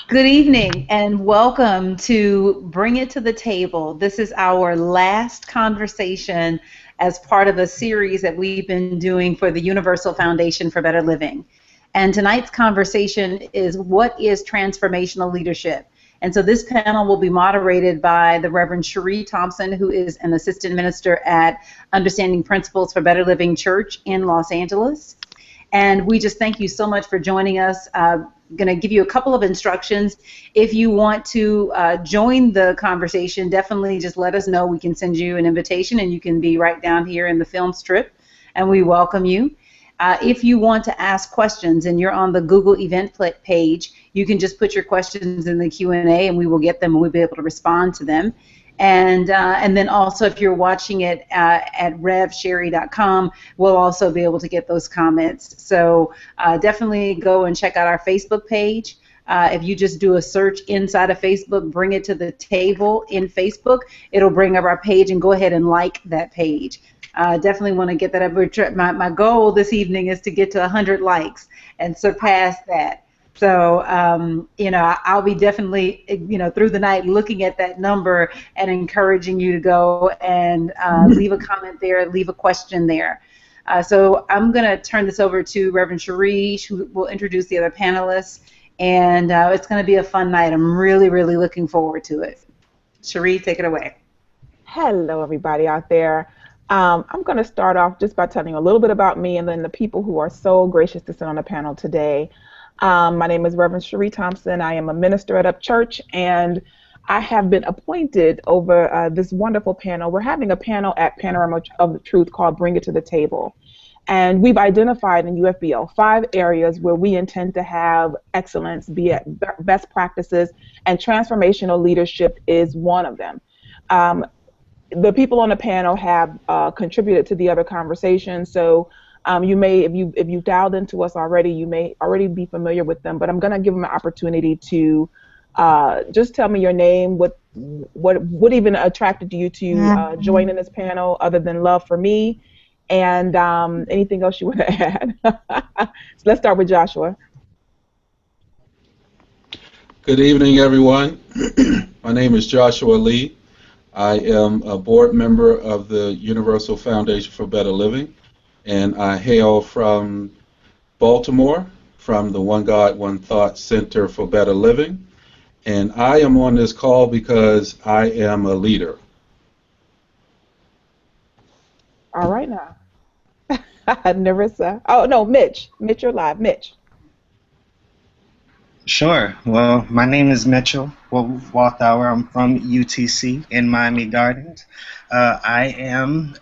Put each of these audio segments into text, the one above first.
Good evening and welcome to Bring It to the Table. This is our last conversation as part of a series that we've been doing for the Universal Foundation for Better Living. And tonight's conversation is what is transformational leadership? And so this panel will be moderated by the Reverend Sheree Thompson, who is an assistant minister at Understanding Principles for Better Living Church in Los Angeles. And we just thank you so much for joining us. Going to give you a couple of instructions. If you want to join the conversation, definitely just let us know. We can send you an invitation, and you can be right down here in the film strip, and we welcome you. If you want to ask questions and you're on the Google event page, you can just put your questions in the Q&A, and we will get them, and we'll be able to respond to them. And then also, if you're watching it at revsheree.com, we'll also be able to get those comments. So definitely go and check out our Facebook page. If you just do a search inside of Facebook, Bring It to the Table in Facebook, it'll bring up our page, and go ahead and like that page. Definitely want to get that up. My goal this evening is to get to 100 likes and surpass that. So, I'll be definitely, through the night looking at that number and encouraging you to go and leave a comment there, leave a question there. So I'm going to turn this over to Reverend Sheree, who will introduce the other panelists, and it's going to be a fun night. I'm really, really looking forward to it. Sheree, take it away. Hello, everybody out there. I'm going to start off just by telling you a little bit about me and then the people who are so gracious to sit on the panel today. My name is Reverend Sheree Thompson. I am a minister at Up Church, and I have been appointed over this wonderful panel. We're having a panel at Panorama of the Truth called Bring It to the Table. And we've identified in UFBL 5 areas where we intend to have excellence, be it best practices, and transformational leadership is one of them. The people on the panel have contributed to the other conversations, so you may, if you've dialed into us already, you may already be familiar with them, but I'm going to give them an opportunity to just tell me your name, what even attracted you to join in this panel other than love for me, and anything else you want to add. So let's start with Joshua. Good evening, everyone. My name is Joshua Lee. I am a board member of the Universal Foundation for Better Living, and I hail from Baltimore, from the One God, One Thought Center for Better Living. And I am on this call because I am a leader. All right now. Narissa. Oh, no, Mitch. Mitch, you're live. Mitch. Sure. Well, my name is Mitchell Walthauer. I'm from UTC in Miami Gardens. I am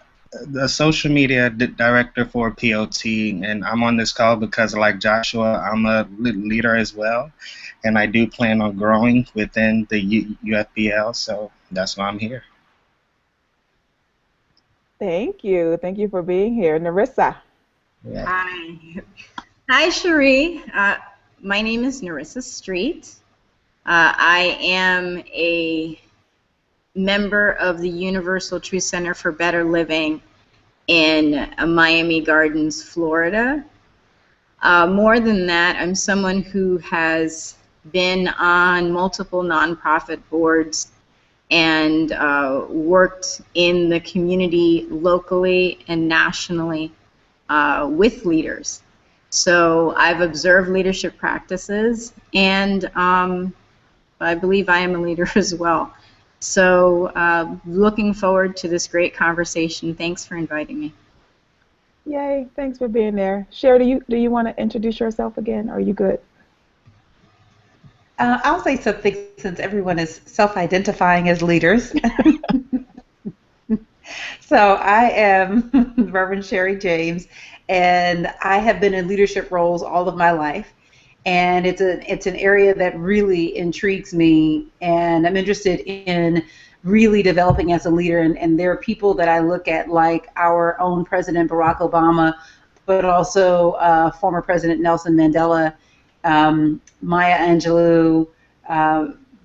the social media director for POT, and I'm on this call because, like Joshua, I'm a leader as well, and I do plan on growing within the UFBL, so that's why I'm here. Thank you. Thank you for being here. Narissa. Yeah. Hi, Sheree. My name is Narissa Street. I am a member of the Universal Truth Center for Better Living in Miami Gardens, Florida. More than that, I'm someone who has been on multiple nonprofit boards and worked in the community locally and nationally with leaders. So I've observed leadership practices, and I believe I am a leader as well. So looking forward to this great conversation. Thanks for inviting me. Yay, thanks for being there. Sheree, do you want to introduce yourself again, or are you good? I'll say something since everyone is self-identifying as leaders. So I am Reverend Sheree James, and I have been in leadership roles all of my life. And it's an area that really intrigues me, and I'm interested in really developing as a leader. And there are people that I look at, like our own President Barack Obama, but also former President Nelson Mandela, Maya Angelou,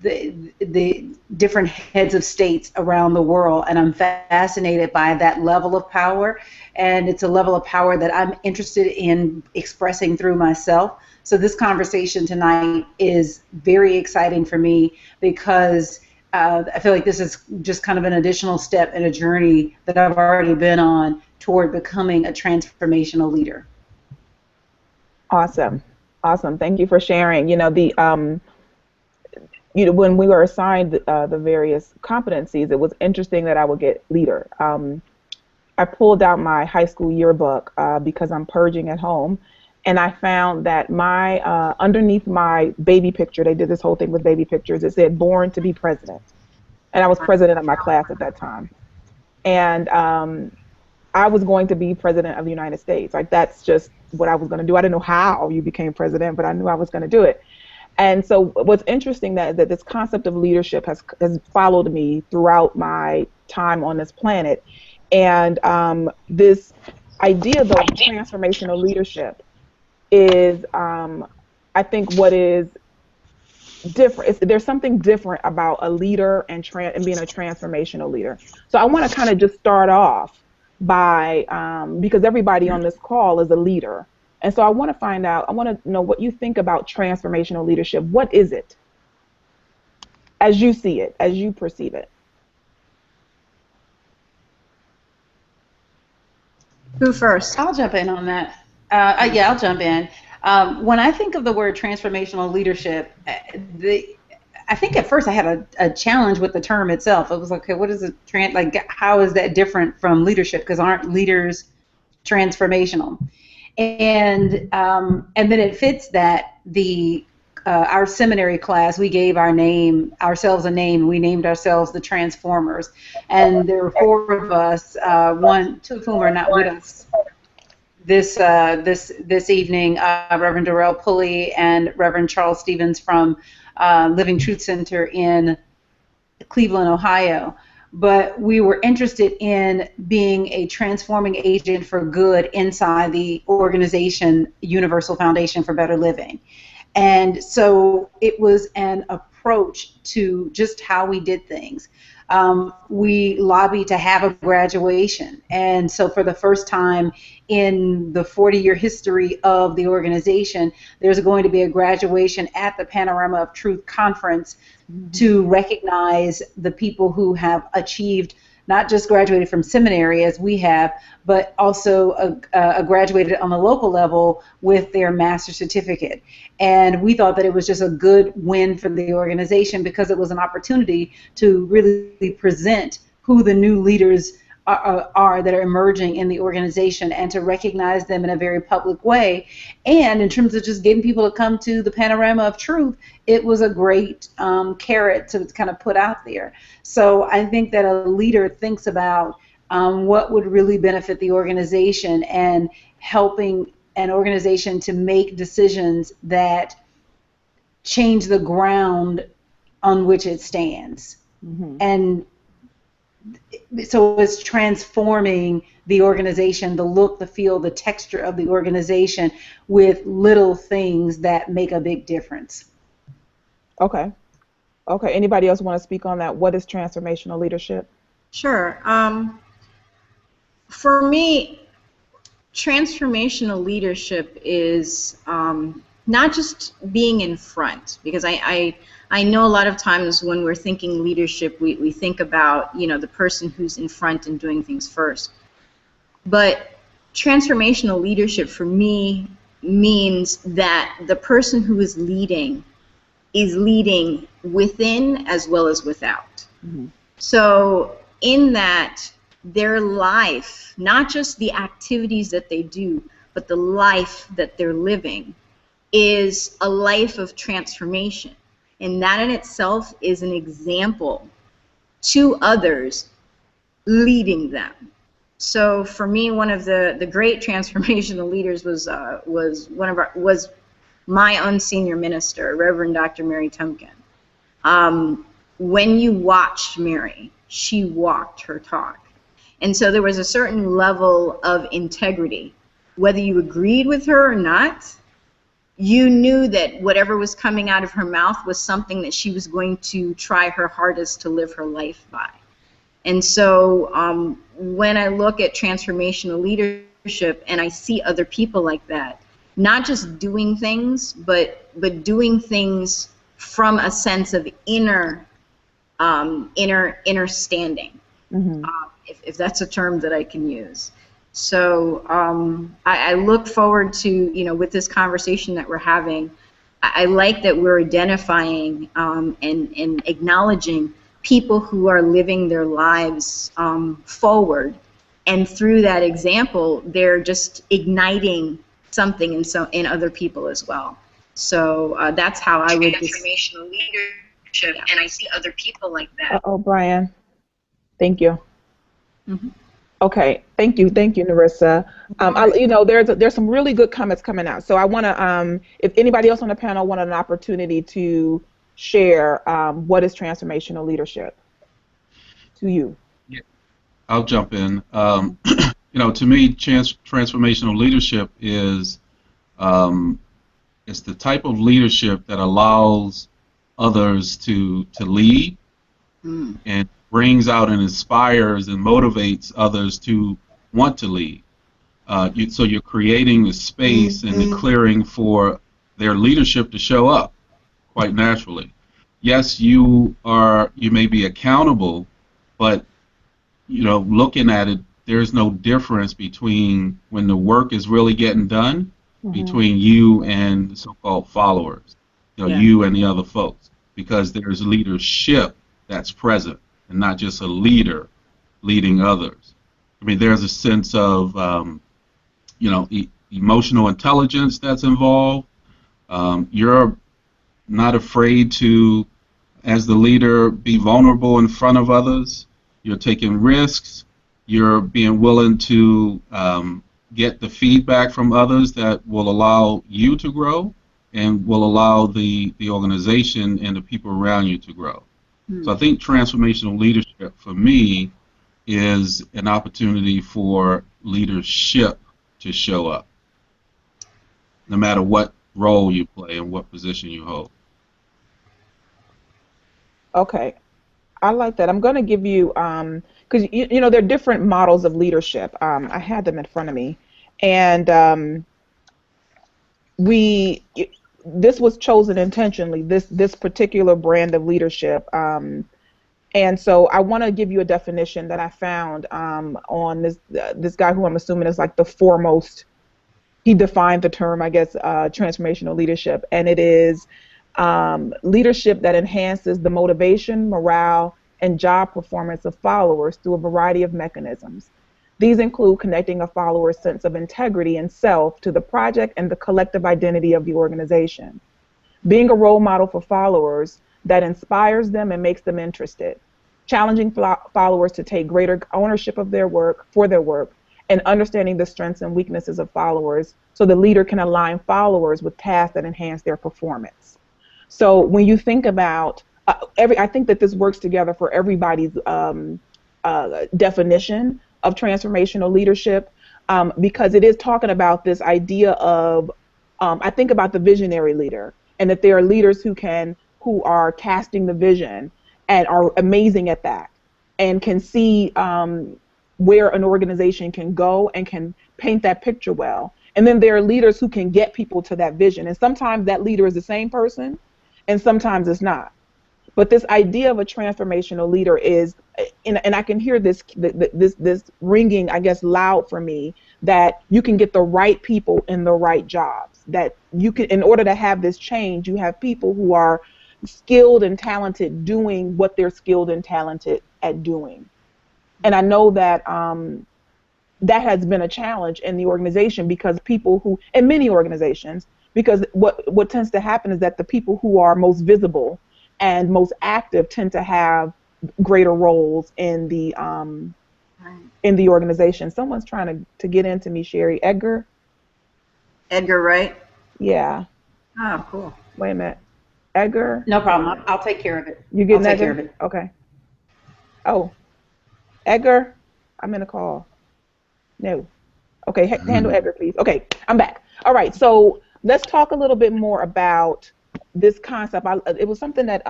the different heads of states around the world, and I'm fascinated by that level of power, and it's a level of power that I'm interested in expressing through myself. So this conversation tonight is very exciting for me because I feel like this is just kind of an additional step in a journey that I've already been on toward becoming a transformational leader. Awesome. Awesome. Thank you for sharing. When we were assigned the various competencies, it was interesting that I would get leader. I pulled out my high school yearbook because I'm purging at home, and I found that my underneath my baby picture, they did this whole thing with baby pictures. It said "Born to be President," and I was president of my class at that time, and I was going to be president of the United States. Like, that's just what I was going to do. I didn't know how you became president, but I knew I was going to do it. And so what's interesting that this concept of leadership has followed me throughout my time on this planet. And this idea, though, of transformational leadership is, I think, what is different. There's something different about a leader and being a transformational leader. So I want to kind of just start off by, because everybody on this call is a leader. And so I want to know what you think about transformational leadership. What is it as you see it, as you perceive it? Who first? I'll jump in on that. Yeah, I'll jump in. When I think of the word transformational leadership, I think at first I had a challenge with the term itself. It was like, okay, what is it? How is that different from leadership? Because aren't leaders transformational? And then it fits that our seminary class, we gave ourselves a name. We named ourselves the Transformers, and there were 4 of us, 2 of whom are not with us this evening. Reverend Darrell Pulley and Reverend Charles Stevens from Living Truth Center in Cleveland, Ohio. But we were interested in being a transforming agent for good inside the organization Universal Foundation for Better Living. And so it was an approach to just how we did things. We lobbied to have a graduation. And so for the first time in the 40-year history of the organization, there's going to be a graduation at the Panorama of Truth Conference to recognize the people who have achieved, not just graduated from seminary as we have, but also graduated on the local level with their master's certificate. And we thought that it was just a good win for the organization because it was an opportunity to really present who the new leaders are that are emerging in the organization and to recognize them in a very public way. And in terms of just getting people to come to the Panorama of Truth, it was a great carrot to kind of put out there. So I think that a leader thinks about what would really benefit the organization and helping an organization to make decisions that change the ground on which it stands. Mm-hmm. And so it's transforming the organization, the look, the feel, the texture of the organization with little things that make a big difference. Okay. Anybody else want to speak on that? What is transformational leadership? Sure. For me, transformational leadership is not just being in front, because I know a lot of times when we're thinking leadership, we think about, the person who's in front and doing things first. But transformational leadership for me means that the person who is leading within as well as without. Mm-hmm. So in that, their life, not just the activities that they do, but the life that they're living is a life of transformation. And that in itself is an example to others leading them. So for me, one of the great transformational leaders was my own senior minister, Reverend Dr. Mary Tumpkin. When you watched Mary, she walked her talk. And so there was a certain level of integrity. Whether you agreed with her or not, you knew that whatever was coming out of her mouth was something that she was going to try her hardest to live her life by. And so when I look at transformational leadership and I see other people like that, not just doing things, but doing things from a sense of inner standing, Mm-hmm. if that's a term that I can use. So I look forward to, with this conversation that we're having. I like that we're identifying and acknowledging people who are living their lives forward, and through that example, they're just igniting something in other people as well. So that's how I would transformational leadership, and I see other people like that. Oh, Brian, thank you. Mm-hmm. Okay, thank you, Narissa. There's some really good comments coming out. So I want to, if anybody else on the panel wanted an opportunity to share, what is transformational leadership to you? Yeah, I'll jump in. To me, transformational leadership is it's the type of leadership that allows others to lead and brings out and inspires and motivates others to want to lead. So you're creating the space and the clearing for their leadership to show up quite naturally. Yes, you may be accountable, but looking at it, there's no difference between when the work is really getting done between you and the so-called followers, you and the other folks, because there's leadership that's present and not just a leader leading others. I mean, there's a sense of, emotional intelligence that's involved. You're not afraid to, as the leader, be vulnerable in front of others. You're taking risks. You're being willing to get the feedback from others that will allow you to grow and will allow the organization and the people around you to grow. So I think transformational leadership for me is an opportunity for leadership to show up, no matter what role you play and what position you hold. Okay, I like that. I'm going to give you, because there are different models of leadership. I had them in front of me, and this was chosen intentionally. This particular brand of leadership, and so I want to give you a definition that I found on this guy who I'm assuming is like the foremost. He defined the term, I guess, transformational leadership, and it is leadership that enhances the motivation, morale, and job performance of followers through a variety of mechanisms. These include connecting a follower's sense of integrity and self to the project and the collective identity of the organization. Being a role model for followers that inspires them and makes them interested. Challenging followers to take greater ownership of their work, and understanding the strengths and weaknesses of followers so the leader can align followers with tasks that enhance their performance. So when you think about I think that this works together for everybody's definition of transformational leadership, because it is talking about this idea of, I think about the visionary leader, and that there are leaders who are casting the vision and are amazing at that, and can see where an organization can go and can paint that picture well. And then there are leaders who can get people to that vision, and sometimes that leader is the same person, and sometimes it's not. But this idea of a transformational leader is, and I can hear this ringing, I guess, loud for me, that you can get the right people in the right jobs. That you can, in order to have this change, you have people who are skilled and talented doing what they're skilled and talented at doing. And I know that that has been a challenge in the organization, because people who, in many organizations, because what tends to happen is that the people who are most visible and most active tend to have greater roles in the organization. Someone's trying to get into me, Sheree. Edgar, right? Yeah. Oh, cool. Wait a minute. Edgar? No problem. I'll take care of it. You getting I'll take care of it. Okay. Oh, Edgar, I'm in a call. No. Okay, handle Edgar, please. Okay, I'm back. All right, so let's talk a little bit more about this concept. It was something that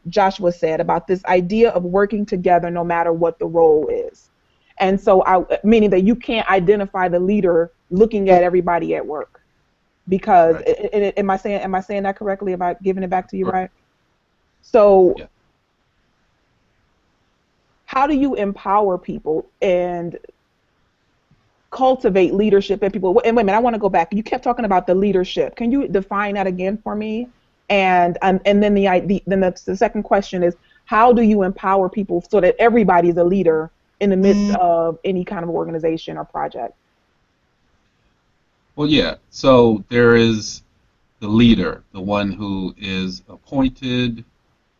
Joshua said about this idea of working together no matter what the role is. And so, meaning that you can't identify the leader looking at everybody at work. because Right. am I saying that correctly? Am I giving it back to you right? So Yeah. how do you empower people and cultivate leadership in people? And wait a minute, I want to go back. You kept talking about the leadership. Can you define that again for me? And then the second question is, how do you empower people so that everybody is a leader in the midst of any kind of organization or project? Well, yeah. So there is the leader, the one who is appointed,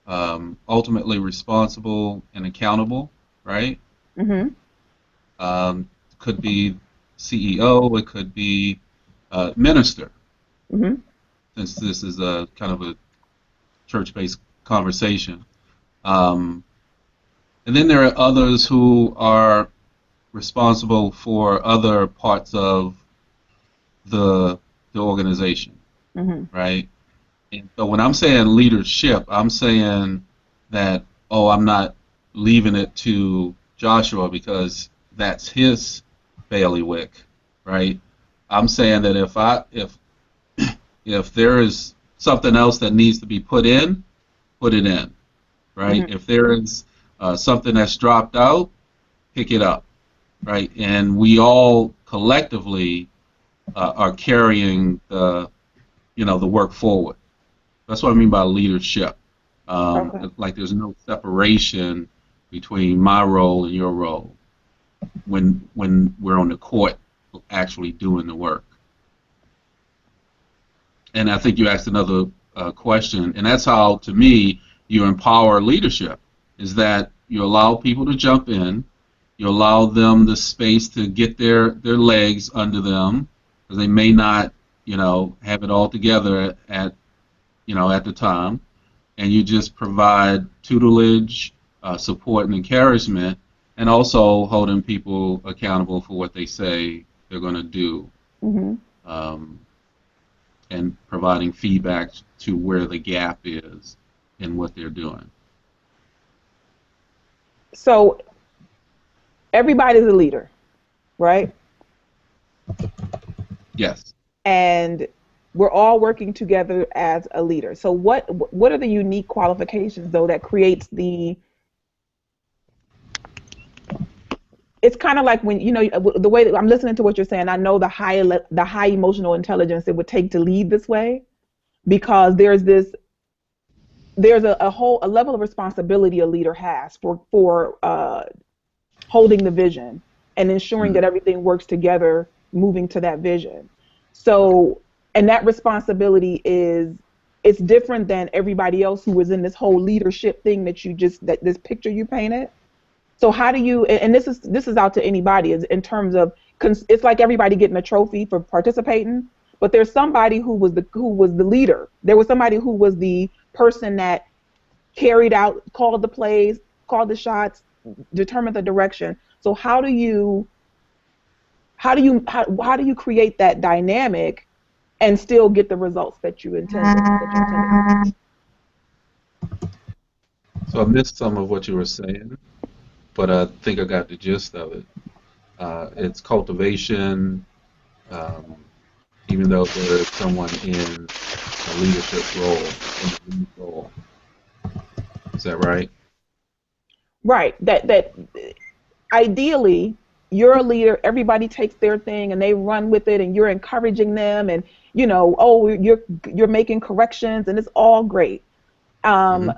ultimately responsible and accountable, right? Mm-hmm. Could be CEO, it could be minister, Mm-hmm. since this is a kind of a church-based conversation. Um, and then there are others who are responsible for other parts of the organization, Mm-hmm. right? And so when I'm saying leadership, I'm saying that, oh, I'm not leaving it to Joshua because that's his bailiwick, right? I'm saying that if there is something else that needs to be put it in, right? Mm-hmm. If there is something that's dropped out, pick it up, right? And we all collectively are carrying the work forward. That's what I mean by leadership. Okay. Like there's no separation between my role and your role when we're on the court actually doing the work. And I think you asked another question, and that's how, to me, you empower leadership, is that you allow people to jump in, you allow them the space to get their legs under them, because they may not, have it all together at the time, and you just provide tutelage, support, and encouragement, and also holding people accountable for what they say they're going to do. Mm-hmm. Um, and providing feedback to where the gap is in what they're doing. So everybody's a leader, right? Yes. And we're all working together as a leader. So what are the unique qualifications though that creates the? It's kind of like when the way that I'm listening to what you're saying. I know the high emotional intelligence it would take to lead this way, because there's a level of responsibility a leader has for holding the vision and ensuring that Mm-hmm. everything works together, moving to that vision. So, and that responsibility it's different than everybody else who was in this whole leadership thing that this picture you painted. So how do you, and this is out to anybody, is in terms of, it's like everybody getting a trophy for participating, but there's somebody who was the leader. There was somebody who was the person that carried out, called the plays, called the shots, determined the direction. So how do you create that dynamic and still get the results that you intended? So I missed some of what you were saying, but I think I got the gist of it. It's cultivation, um, even though there is someone in a leadership role, in a lead role. Is that right? Right. That ideally you're a leader, everybody takes their thing and they run with it, and you're encouraging them, and oh, you're making corrections, and it's all great. Mm-hmm.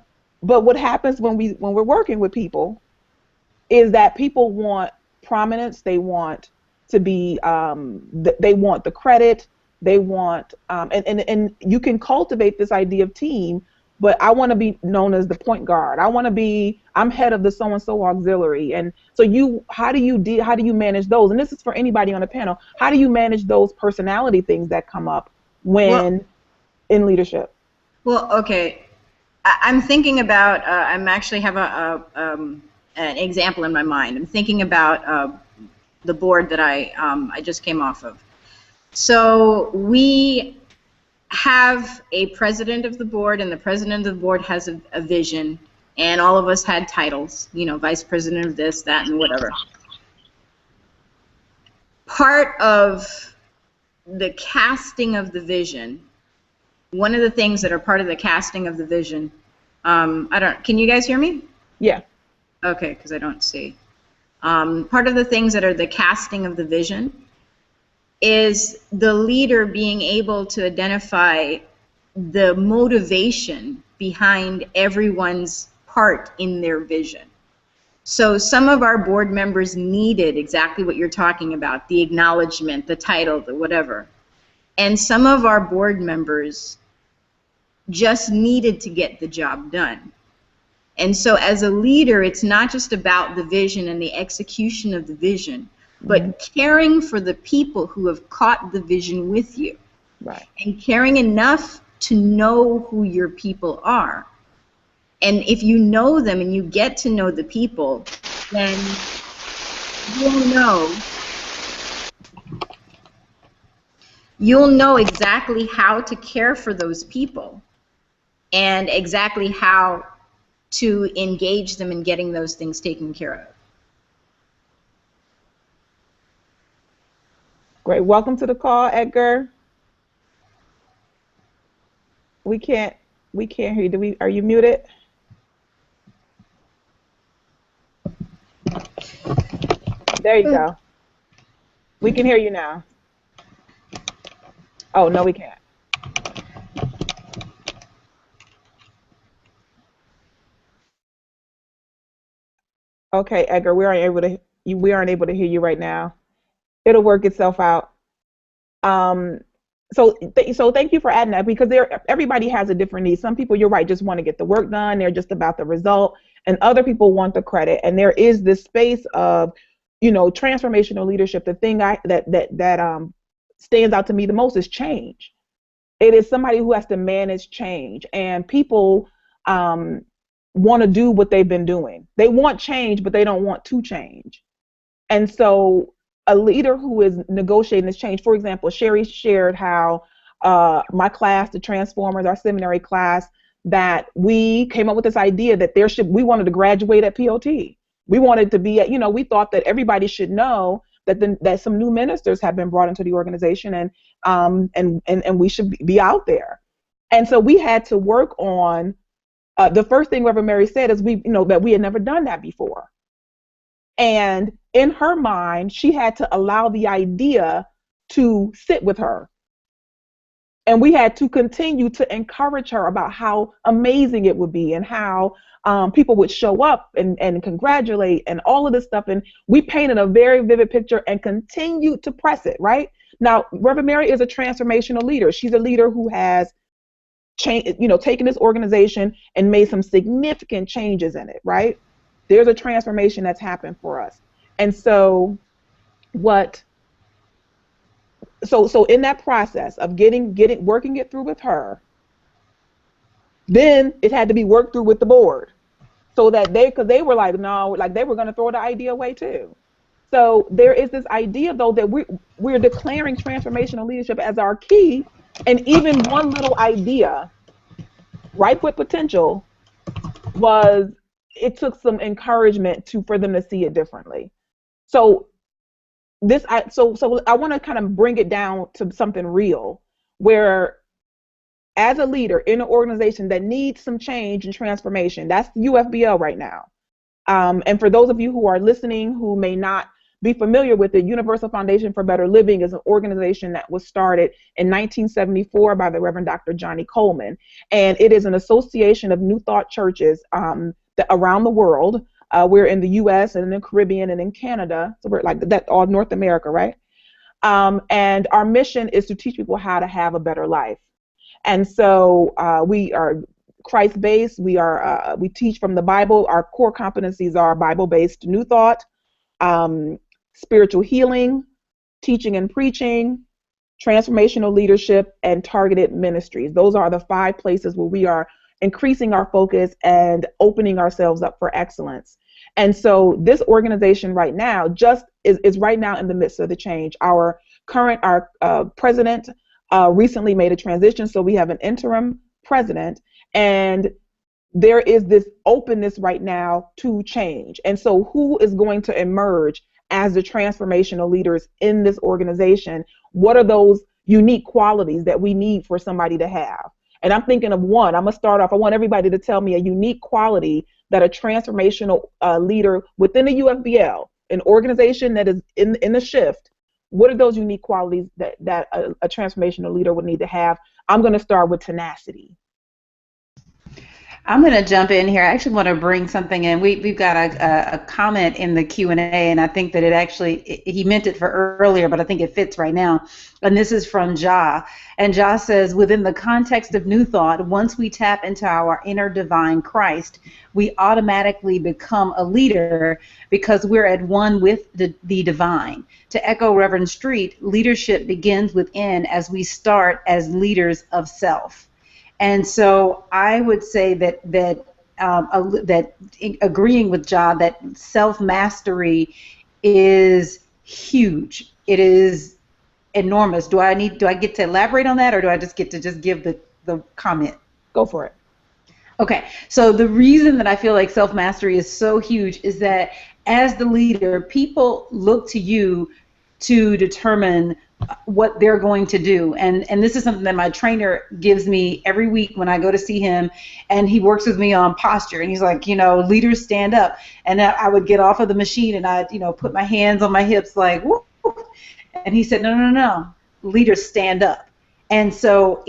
But what happens when we're working with people is that people want prominence, they want to be they want the credit, they want and you can cultivate this idea of team, but I want to be known as the point guard. I'm head of the so and so auxiliary. And so how do you manage those? And this is for anybody on the panel. How do you manage those personality things that come up when in leadership? Well, okay. I'm thinking about. I'm actually have an example in my mind. I'm thinking about the board that I just came off of. So we have a president of the board, and the president of the board has a vision, and all of us had titles. Vice president of this, that, and whatever. Part of the casting of the vision, one of the things that are part of the casting of the vision, can you guys hear me? Yeah. Okay, because I don't see. Part of the things that are the casting of the vision is the leader being able to identify the motivation behind everyone's part in their vision. So some of our board members needed exactly what you're talking about, the acknowledgement, the title, the whatever. And some of our board members just needed to get the job done. And so as a leader, it's not just about the vision and the execution of the vision, but caring for the people who have caught the vision with you. Right. And caring enough to know who your people are. And if you know them and you get to know the people, then you'll know exactly how to care for those people and exactly how to engage them in getting those things taken care of. Great. Welcome to the call, Edgar. We can't hear you. Are you muted? There you go. We can hear you now. Oh, no, we can't. Okay, Edgar, we aren't able to hear you right now. It'll work itself out. So thank you for adding that, because everybody has a different need. Some people, you're right, just want to get the work done. They're just about the result, and other people want the credit. And there is this space of, transformational leadership. The thing that stands out to me the most is change. It is somebody who has to manage change, and people want to do what they've been doing. They want change, but they don't want to change. And so a leader who is negotiating this change, for example, Sheree shared how my class, the Transformers, our seminary class, that we came up with this idea that we wanted to graduate at POT. We wanted to be we thought that everybody should know that some new ministers have been brought into the organization, and we should be out there. And so we had to work on the first thing Reverend Mary said is that we had never done that before. And in her mind, she had to allow the idea to sit with her. And we had to continue to encourage her about how amazing it would be, and how people would show up and congratulate and all of this stuff. And we painted a very vivid picture and continued to press it, right? Now, Reverend Mary is a transformational leader. She's a leader who has taken this organization and made some significant changes in it, right? There's a transformation that's happened for us. And so so in that process of working it through with her, then it had to be worked through with the board, so that because they were like, no, like they were going to throw the idea away too. So there is this idea, though, that we're declaring transformational leadership as our key, and even one little idea, ripe with potential, it took some encouragement for them to see it differently. So I want to kind of bring it down to something real, where as a leader in an organization that needs some change and transformation, that's the UFBL right now. And for those of you who are listening who may not be familiar with it, Universal Foundation for Better Living is an organization that was started in 1974 by the Reverend Dr. Johnny Coleman. And it is an association of New Thought churches around the world. We're in the US and in the Caribbean and in Canada. So we're like that, all North America, right? And our mission is to teach people how to have a better life. And so we are Christ-based. We teach from the Bible. Our core competencies are Bible-based New Thought, spiritual healing, teaching and preaching, transformational leadership, and targeted ministries. Those are the 5 places where we are increasing our focus and opening ourselves up for excellence. And so this organization right now is right now in the midst of the change. Our president recently made a transition, so we have an interim president, and there is this openness right now to change. And so who is going to emerge as the transformational leaders in this organization? What are those unique qualities that we need for somebody to have. And I'm thinking of one. I'm going to start off. I want everybody to tell me a unique quality that a transformational leader within the UFBL, an organization that is in the shift. What are those unique qualities that a transformational leader would need to have? I'm going to start with tenacity. I'm going to jump in here. I actually want to bring something in. We've got a comment in the Q&A, and I think that he meant it for earlier, but I think it fits right now. And this is from Ja. And Ja says, within the context of New Thought, once we tap into our inner divine Christ, we automatically become a leader because we're at one with the divine. To echo Reverend Street, leadership begins within as we start as leaders of self. And so I would say that agreeing with Ja, that self-mastery is huge. It is enormous. Do I get to elaborate on that, or do I just get to give the comment? Go for it. Okay. So the reason that I feel like self-mastery is so huge is that as the leader, people look to you to determine what they're going to do. And this is something that my trainer gives me every week when I go to see him, and he works with me on posture. And he's like, leaders stand up. And I would get off of the machine and I'd, put my hands on my hips like, whoop. And he said, no, leaders stand up. And so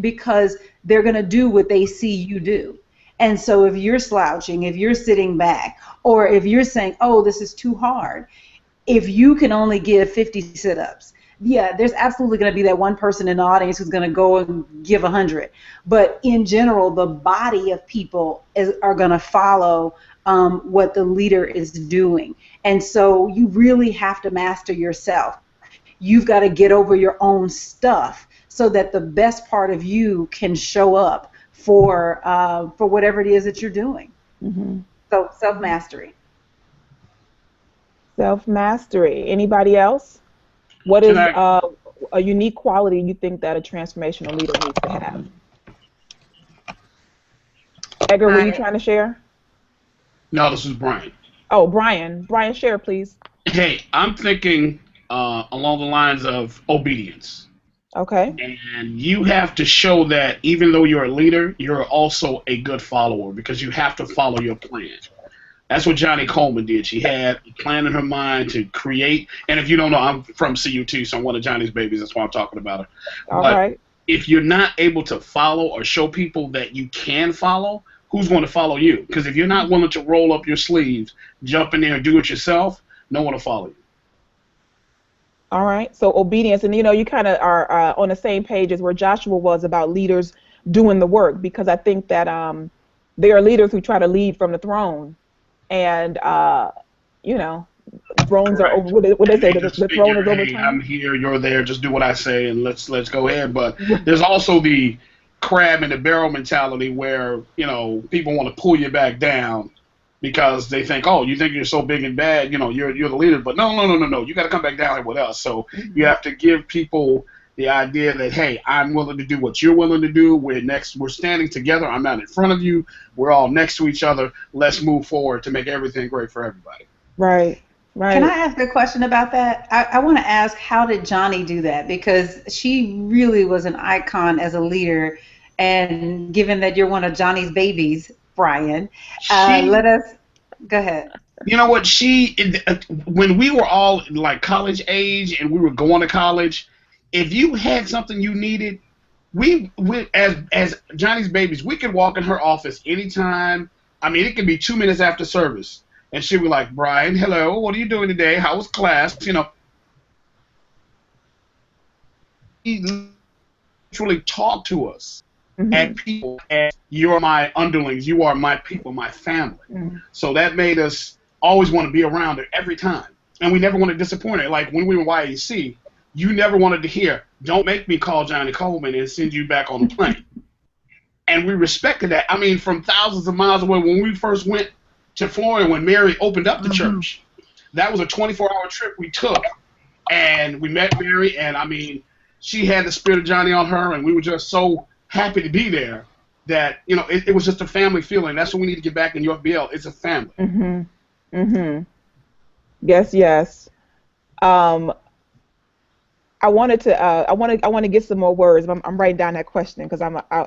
because they're going to do what they see you do. And so if you're slouching, if you're sitting back, or if you're saying, oh, this is too hard, if you can only give 50 sit-ups, yeah, there's absolutely going to be that one person in the audience who's going to go and give 100. But in general, the body of people are going to follow what the leader is doing. And so you really have to master yourself. You've got to get over your own stuff so that the best part of you can show up for whatever it is that you're doing. Mm-hmm. So self-mastery. Self-mastery. Anybody else? What is a unique quality you think that a transformational leader needs to have? Edgar, were you trying to share? No, this is Brian. Oh, Brian. Brian, share, please. Hey, I'm thinking along the lines of obedience. Okay. And you have to show that even though you're a leader, you're also a good follower because you have to follow your plan. That's what Johnny Coleman did. She had a plan in her mind to create. And if you don't know, I'm from CUT, so I'm one of Johnny's babies. That's why I'm talking about her. All right. If you're not able to follow or show people that you can follow, who's going to follow you? Because if you're not willing to roll up your sleeves, jump in there and do it yourself, no one will follow you. All right. So obedience. And, you kind of are on the same page as where Joshua was about leaders doing the work, because I think that there are leaders who try to lead from the throne. And, thrones are over. What they say, the throne is over. Hey, I'm here, you're there, just do what I say, and let's go ahead. But there's also the crab in the barrel mentality where, people want to pull you back down because they think, oh, you think you're so big and bad, you're the leader. But no, you got to come back down here with us. So you have to give people the idea that, hey, I'm willing to do what you're willing to do. We're standing together. I'm not in front of you. We're all next to each other. Let's move forward to make everything great for everybody. Right. Can I ask a question about that? I want to ask, how did Johnny do that? Because she really was an icon as a leader. And given that you're one of Johnny's babies, Brian, go ahead. You know what? When we were all like college age and we were going to college, if you had something you needed, we as Johnny's babies, we could walk in her office anytime. I mean, it could be 2 minutes after service, and she'd be like, "Brian, hello, what are you doing today? How was class?" He literally talked to us and people as, "You're my underlings, you are my people, my family." So that made us always want to be around her every time, and we never want to disappoint her. Like when we were in YAC. You never wanted to hear, "Don't make me call Johnny Coleman and send you back on the plane." And we respected that. I mean, from thousands of miles away, when we first went to Florida, when Mary opened up the church, that was a 24-hour trip we took. And we met Mary, and I mean, she had the spirit of Johnny on her, and we were just so happy to be there that, it was just a family feeling. That's what we need to get back in UFBL. It's a family. Yes. I wanted to I want to get some more words. I'm writing down that question because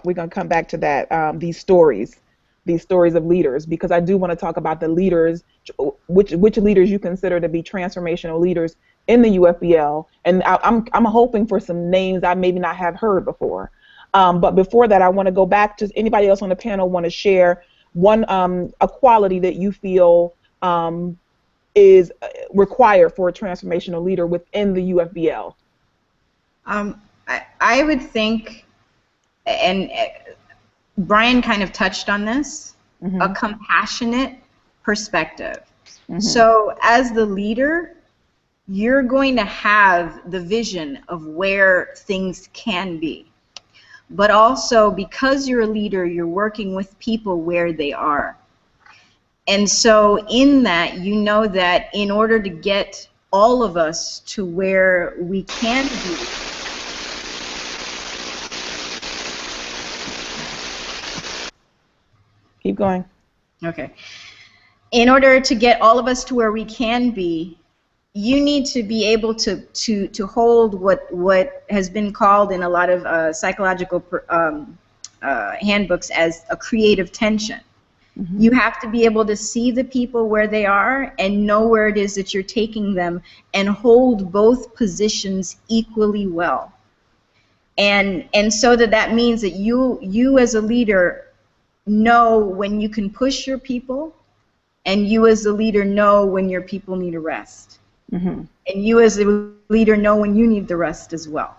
we're gonna come back to that. These stories of leaders, because I do want to talk about the leaders, which leaders you consider to be transformational leaders in the UFBL, and I'm hoping for some names I maybe not have heard before. But before that, I want to go back to anybody else on the panel want to share one a quality that you feel is required for a transformational leader within the UFBL. I would think, and Brian kind of touched on this, a compassionate perspective. So as the leader, you're going to have the vision of where things can be. But also, because you're a leader, you're working with people where they are. And so in that, you know that in order to get all of us to where we can be, keep going. Okay. In order to get all of us to where we can be, you need to be able to hold what has been called in a lot of psychological handbooks as a creative tension. You have to be able to see the people where they are and know where it is that you're taking them and hold both positions equally well. And so that means that you as a leader know when you can push your people, and you as a leader know when your people need a rest. And you as a leader know when you need the rest as well.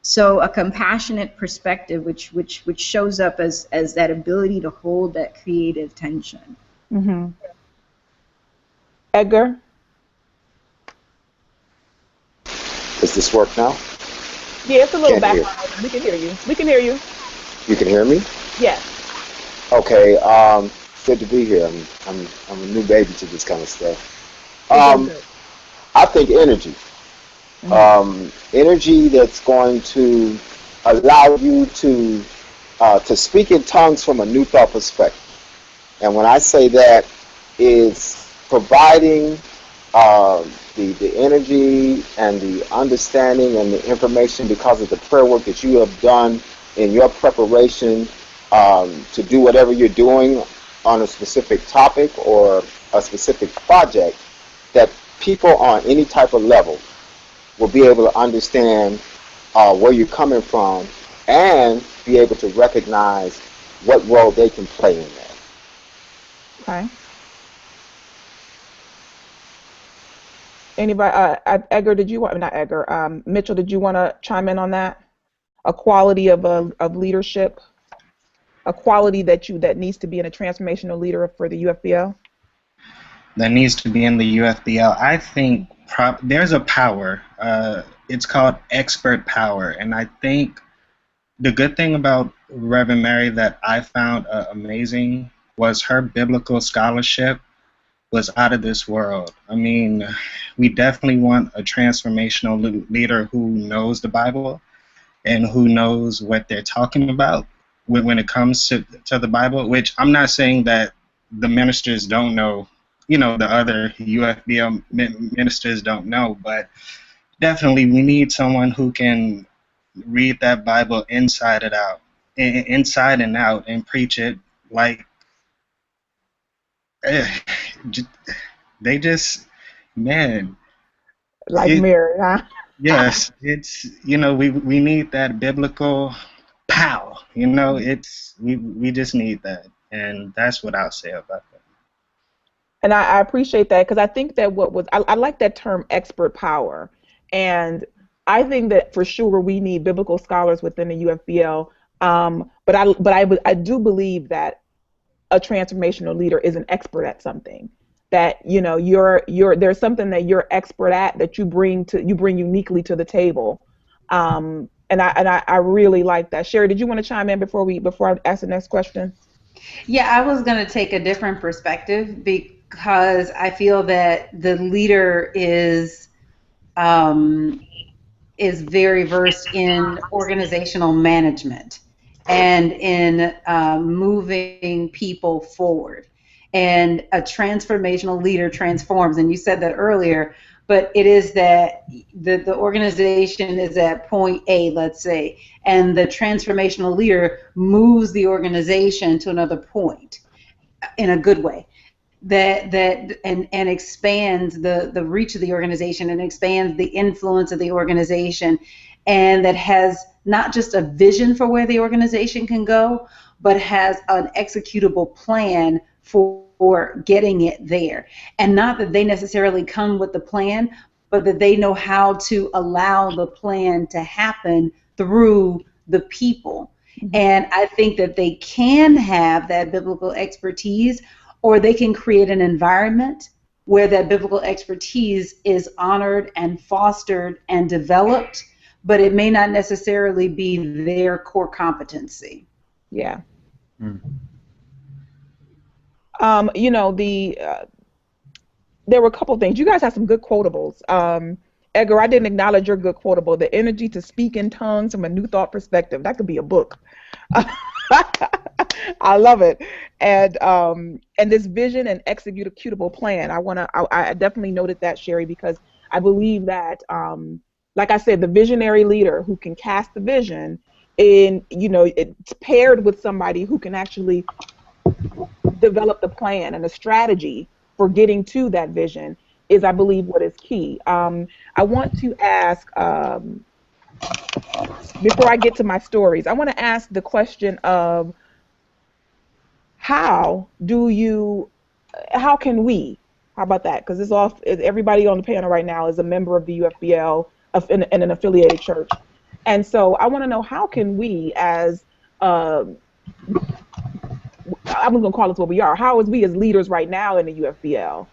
So a compassionate perspective, which shows up as that ability to hold that creative tension. Edgar? Does this work now? Yeah, it's a little Can't background. We can hear you. We can hear you. You can hear me? Yes. Okay. Good to be here. I'm a new baby to this kind of stuff. I think energy. Energy that's going to allow you to speak in tongues from a new thought perspective. And when I say that, it's providing the energy and the understanding and the information because of the prayer work that you have done in your preparation to do whatever you're doing on a specific topic or a specific project, that people on any type of level will be able to understand where you're coming from and be able to recognize what role they can play in that. Okay. Anybody? Edgar, did you want? Not Edgar. Mitchell, did you want to chime in on that? A quality of leadership, a quality that needs to be in a transformational leader for the UFBL. That needs to be in the UFBL. I think there's a power. It's called expert power, and I think the good thing about Reverend Mary that I found amazing was her biblical scholarship was out of this world. I mean, we definitely want a transformational leader who knows the Bible and who knows what they're talking about when it comes to the Bible, which I'm not saying that the ministers don't know, the other UFBL ministers don't know, but definitely we need someone who can read that Bible inside and out and preach it like they just, man. Like Mary, huh? Yes, it's, we need that biblical pow, it's, we just need that. And that's what I'll say about that. And I appreciate that, because I think that I like that term expert power. And I think that for sure we need biblical scholars within the UFBL. But I do believe that a transformational leader is an expert at something. That there's something that you're expert at that you bring uniquely to the table. And I really like that. Sheree, did you want to chime in before I ask the next question? Yeah, I was going to take a different perspective because I feel that the leader is very versed in organizational management and in moving people forward. And a transformational leader transforms. And you said that earlier, but it is that the organization is at point A, let's say, and the transformational leader moves the organization to another point in a good way. And expands the reach of the organization and expands the influence of the organization, and that has not just a vision for where the organization can go, but has an executable plan for getting it there. And not that they necessarily come with the plan, but that they know how to allow the plan to happen through the people. And I think that they can have that biblical expertise, or they can create an environment where that biblical expertise is honored and fostered and developed, but it may not necessarily be their core competency. Yeah. Mm. You know, there were a couple things. You guys have some good quotables. Edgar, I didn't acknowledge your good quotable. The energy to speak in tongues from a new thought perspective. That could be a book. I love it. And this vision and executable plan. I definitely noted that, Sheree, because I believe that, like I said, the visionary leader who can cast the vision in, you know, it's paired with somebody who can actually develop the plan and the strategy for getting to that vision is, I believe, what is key. I want to ask, before I get to my stories, I want to ask the question of how can we, how about that? Because everybody on the panel right now is a member of the UFBL in an affiliated church. And so I want to know, how can we as, I'm going to call us what we are, how is we as leaders right now in the UFBL,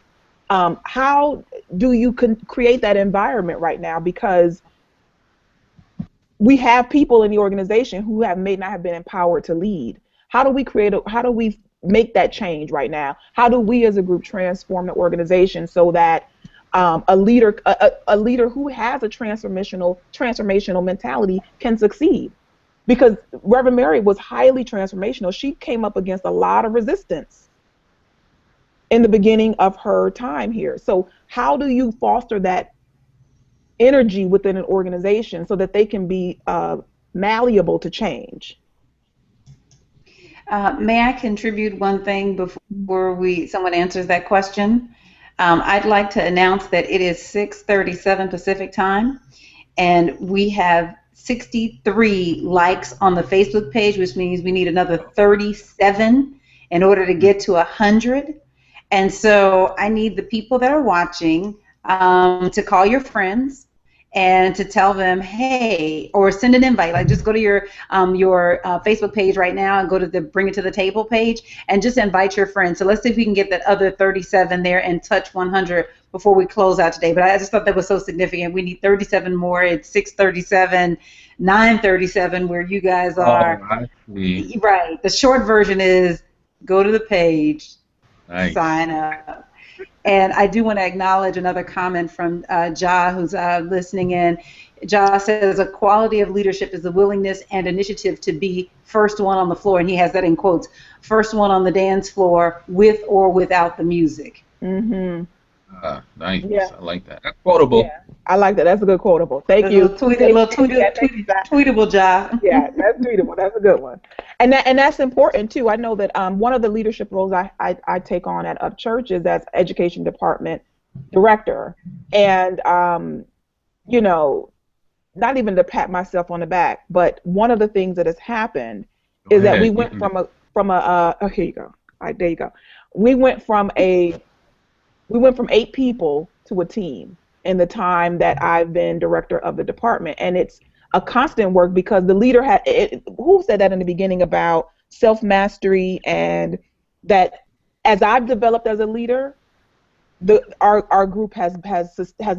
how do you create that environment right now? Because we have people in the organization who may not have been empowered to lead. How do we make that change right now? How do we as a group transform the organization so that a leader who has a transformational mentality can succeed? Because Reverend Mary was highly transformational. She came up against a lot of resistance in the beginning of her time here. So how do you foster that energy within an organization so that they can be malleable to change? May I contribute one thing before someone answers that question? I'd like to announce that it is 6:37 Pacific time, and we have 63 likes on the Facebook page, which means we need another 37 in order to get to 100. And so I need the people that are watching to call your friends and to tell them, hey, or send an invite. Like, just go to your Facebook page right now and go to the Bring It to the Table page and just invite your friends. So let's see if we can get that other 37 there and touch 100 before we close out today. But I just thought that was so significant. We need 37 more. It's 6:37, 9:37 where you guys are. Oh, I see. Right. The short version is go to the page, Nice. sign up. And I do want to acknowledge another comment from Ja, who's listening in. Ja says, a quality of leadership is the willingness and initiative to be first one on the floor, and he has that in quotes, first one on the dance floor with or without the music. Mm-hmm. Nice. Yeah. I like that. That's quotable. Yeah, I like that. That's a good quotable. Thank you. Tweetable, Ja. Yeah, that's tweetable. That's a good one. And that's important too. I know that one of the leadership roles I take on at Up Church is as education department director. And you know, not even to pat myself on the back, but one of the things that has happened is that we went from oh, here you go. All right, there you go. We went from 8 people to a team in the time that I've been director of the department. And it's a constant work because the leader who said that in the beginning about self-mastery, and that as I've developed as a leader, our group has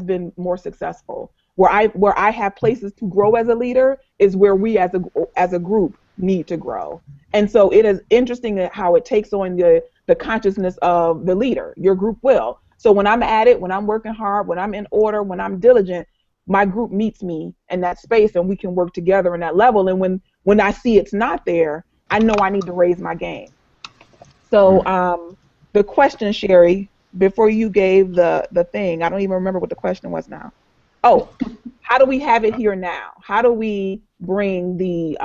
been more successful. Where I have places to grow as a leader is where we as a group need to grow. And so it is interesting how it takes on the consciousness of the leader. Your group will. So when I'm at it, when I'm working hard, when I'm in order, when I'm diligent, my group meets me in that space and we can work together in that level. And when I see it's not there, I know I need to raise my game. So the question, Sheree, before you gave the thing. I don't even remember what the question was now. Oh, how do we have it here now? How do we bring the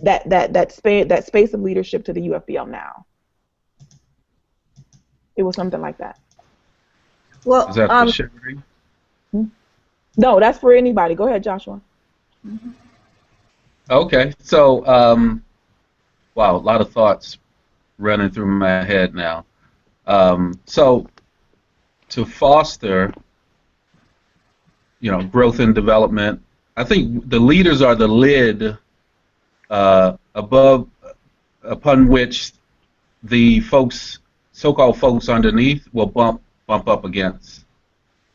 that space of leadership to the UFBL now? It was something like that. Well, Is that for Sheree? No, that's for anybody. Go ahead, Joshua. Okay, so wow, a lot of thoughts running through my head now. So to foster, growth and development, I think the leaders are the lid upon which the folks, so-called folks underneath, will bump up against,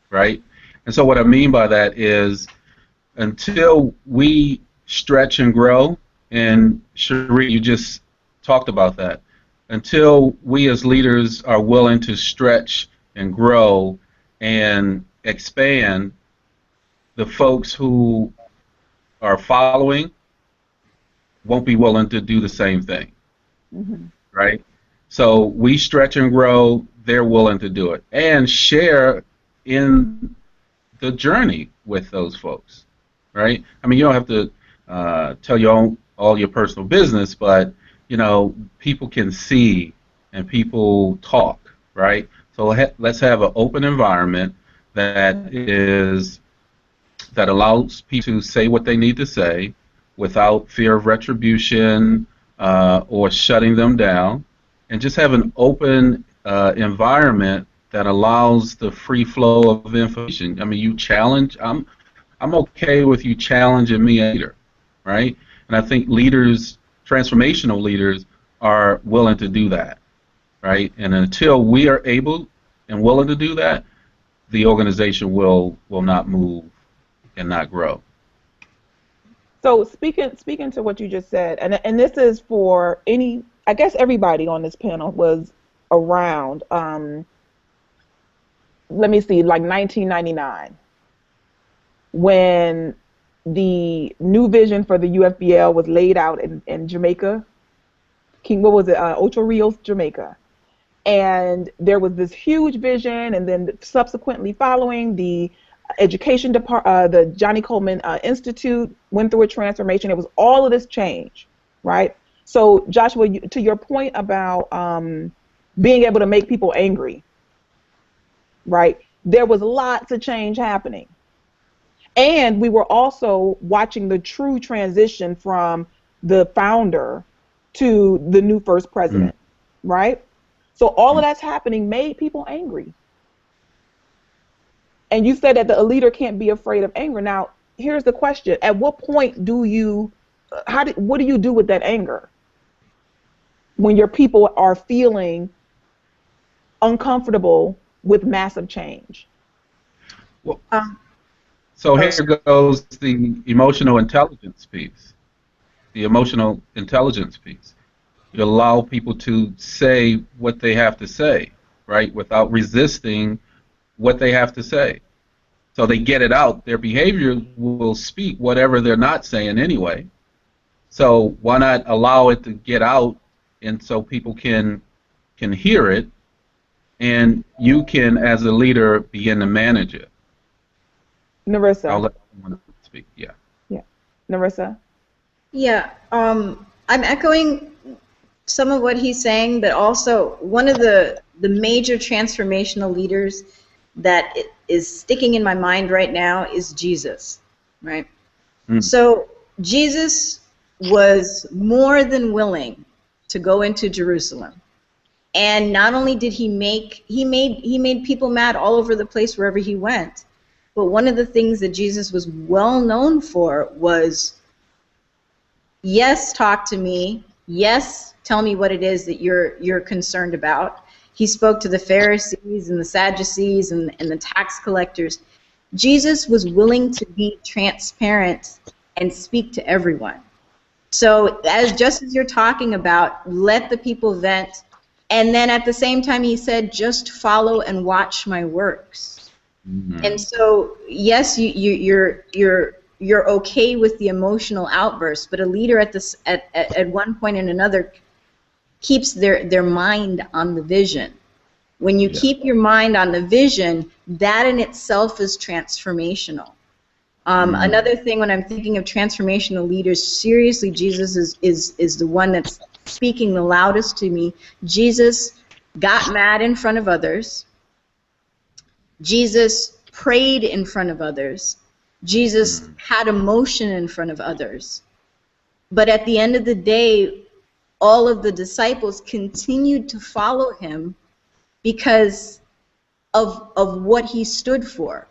right? And so what I mean by that is, until we stretch and grow, and Sheree, you just talked about that, until we as leaders are willing to stretch and grow and expand, the folks who are following won't be willing to do the same thing, right? So we stretch and grow, they're willing to do it, and share in the journey with those folks, right? I mean, you don't have to tell all your personal business, but people can see and people talk, right? So let's have an open environment that allows people to say what they need to say without fear of retribution or shutting them down, and just have an open environment that allows the free flow of information. I mean, you challenge. I'm okay with you challenging me, leader, right? And I think leaders, transformational leaders, are willing to do that, right? And until we are able and willing to do that, the organization will not move and not grow. So speaking to what you just said, and this is for I guess everybody on this panel was around, let me see, like 1999, when the new vision for the UFBL was laid out in Jamaica, what was it, Ocho Rios, Jamaica. And there was this huge vision, and then subsequently following, the education department, the Johnny Coleman Institute went through a transformation. It was all of this change, right? So Joshua, to your point about being able to make people angry, right? There was lots of change happening. And we were also watching the true transition from the founder to the new first president, right? So all of that's happening made people angry. And you said that a leader can't be afraid of anger. Now, here's the question. At what point what do you do with that anger when your people are feeling uncomfortable with massive change? Well, so here goes the emotional intelligence piece. The emotional intelligence piece. You allow people to say what they have to say, right, without resisting what they have to say. So they get it out. Their behavior will speak whatever they're not saying anyway. So why not allow it to get out, and so people can hear it, and you can, as a leader, begin to manage it. Narissa. I'll let someone speak. Yeah. Yeah. Narissa. Yeah. I'm echoing some of what he's saying, but also one of the major transformational leaders that is sticking in my mind right now is Jesus, right? So Jesus was more than willing to go into Jerusalem, and not only did he made people mad all over the place wherever he went, but one of the things that Jesus was well known for was, yes, talk to me, yes, tell me what it is that you're concerned about. He spoke to the Pharisees and the Sadducees and the tax collectors. Jesus was willing to be transparent and speak to everyone. So just as you're talking about, let the people vent, and then at the same time he said, just follow and watch my works. And so yes, you're okay with the emotional outburst, but a leader at one point and another keeps their mind on the vision, When you keep your mind on the vision, that in itself is transformational. Another thing, when I'm thinking of transformational leaders, seriously, Jesus is the one that's speaking the loudest to me. Jesus got mad in front of others. Jesus prayed in front of others. Jesus had emotion in front of others. But at the end of the day, all of the disciples continued to follow him because of what he stood for,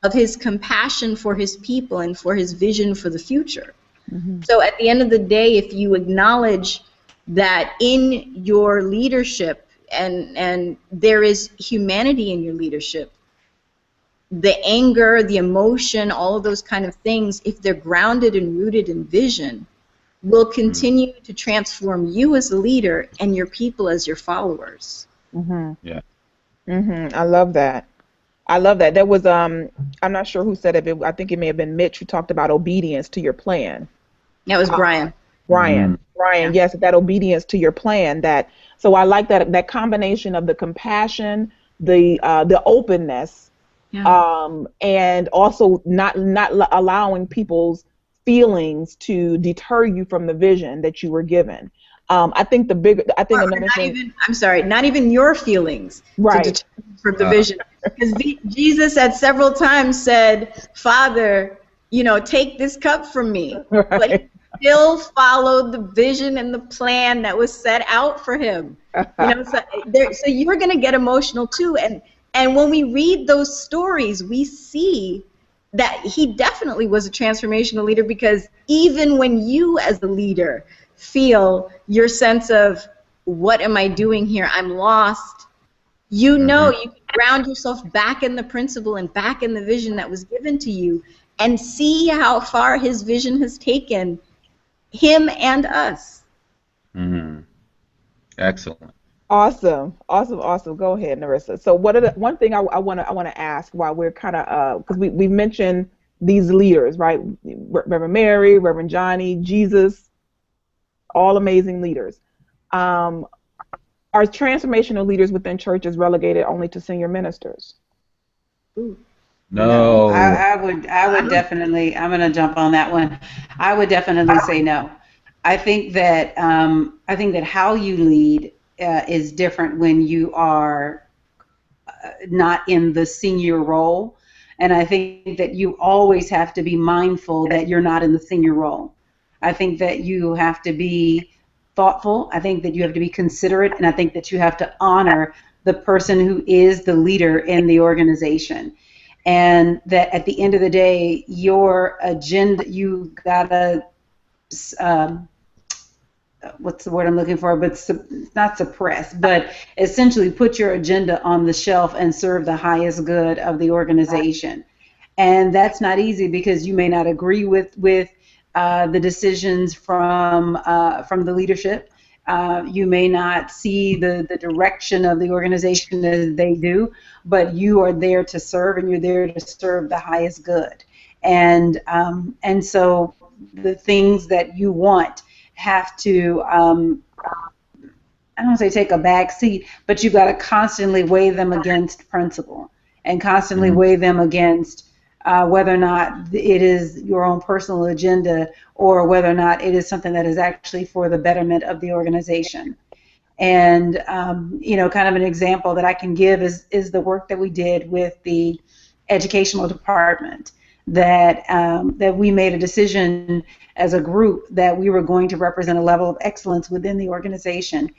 of his compassion for his people and for his vision for the future. So at the end of the day, if you acknowledge that in your leadership and there is humanity in your leadership, the anger, the emotion, all of those kind of things, if they're grounded and rooted in vision, will continue to transform you as a leader and your people as your followers. I love that. I love that. There was I'm not sure who said it, but I think it may have been Mitch who talked about obedience to your plan. That was Brian. Brian, yes, that obedience to your plan. So I like that combination of the compassion, the openness, and also not allowing people's feelings to deter you from the vision that you were given. I think another thing. Not even your feelings to deter you from the vision, because Jesus at several times said, "Father, take this cup from me," but he still followed the vision and the plan that was set out for him. So you're going to get emotional too, and when we read those stories, we see that he definitely was a transformational leader, because even when you as a leader feel your sense of, what am I doing here? I'm lost. You can ground yourself back in the principle and back in the vision that was given to you, and see how far his vision has taken him and us. Excellent. Awesome. Go ahead, Narissa. So one thing I want to ask, while we're kind of because we've mentioned these leaders, right? Reverend Mary, Reverend Johnny, Jesus, all amazing leaders. Are transformational leaders within churches relegated only to senior ministers? No. I would definitely. I'm going to jump on that one. I would definitely say no. I think that how you lead is different when you are not in the senior role, and I think that you always have to be mindful that you're not in the senior role. I think that you have to be thoughtful. I think that you have to be considerate, and I think that you have to honor the person who is the leader in the organization. And that at the end of the day, your agenda, you gotta, what's the word I'm looking for, but not suppress, but essentially put your agenda on the shelf and serve the highest good of the organization. And that's not easy, because you may not agree with the decisions from the leadership. You may not see the direction of the organization as they do, but you are there to serve, and you're there to serve the highest good. And so the things that you want have to, I don't want to say take a back seat, but you've got to constantly weigh them against principle, and constantly weigh them against whether or not it is your own personal agenda, or whether or not it is something that is actually for the betterment of the organization. And kind of an example that I can give is the work that we did with the educational department, that we made a decision as a group that we were going to represent a level of excellence within the organization.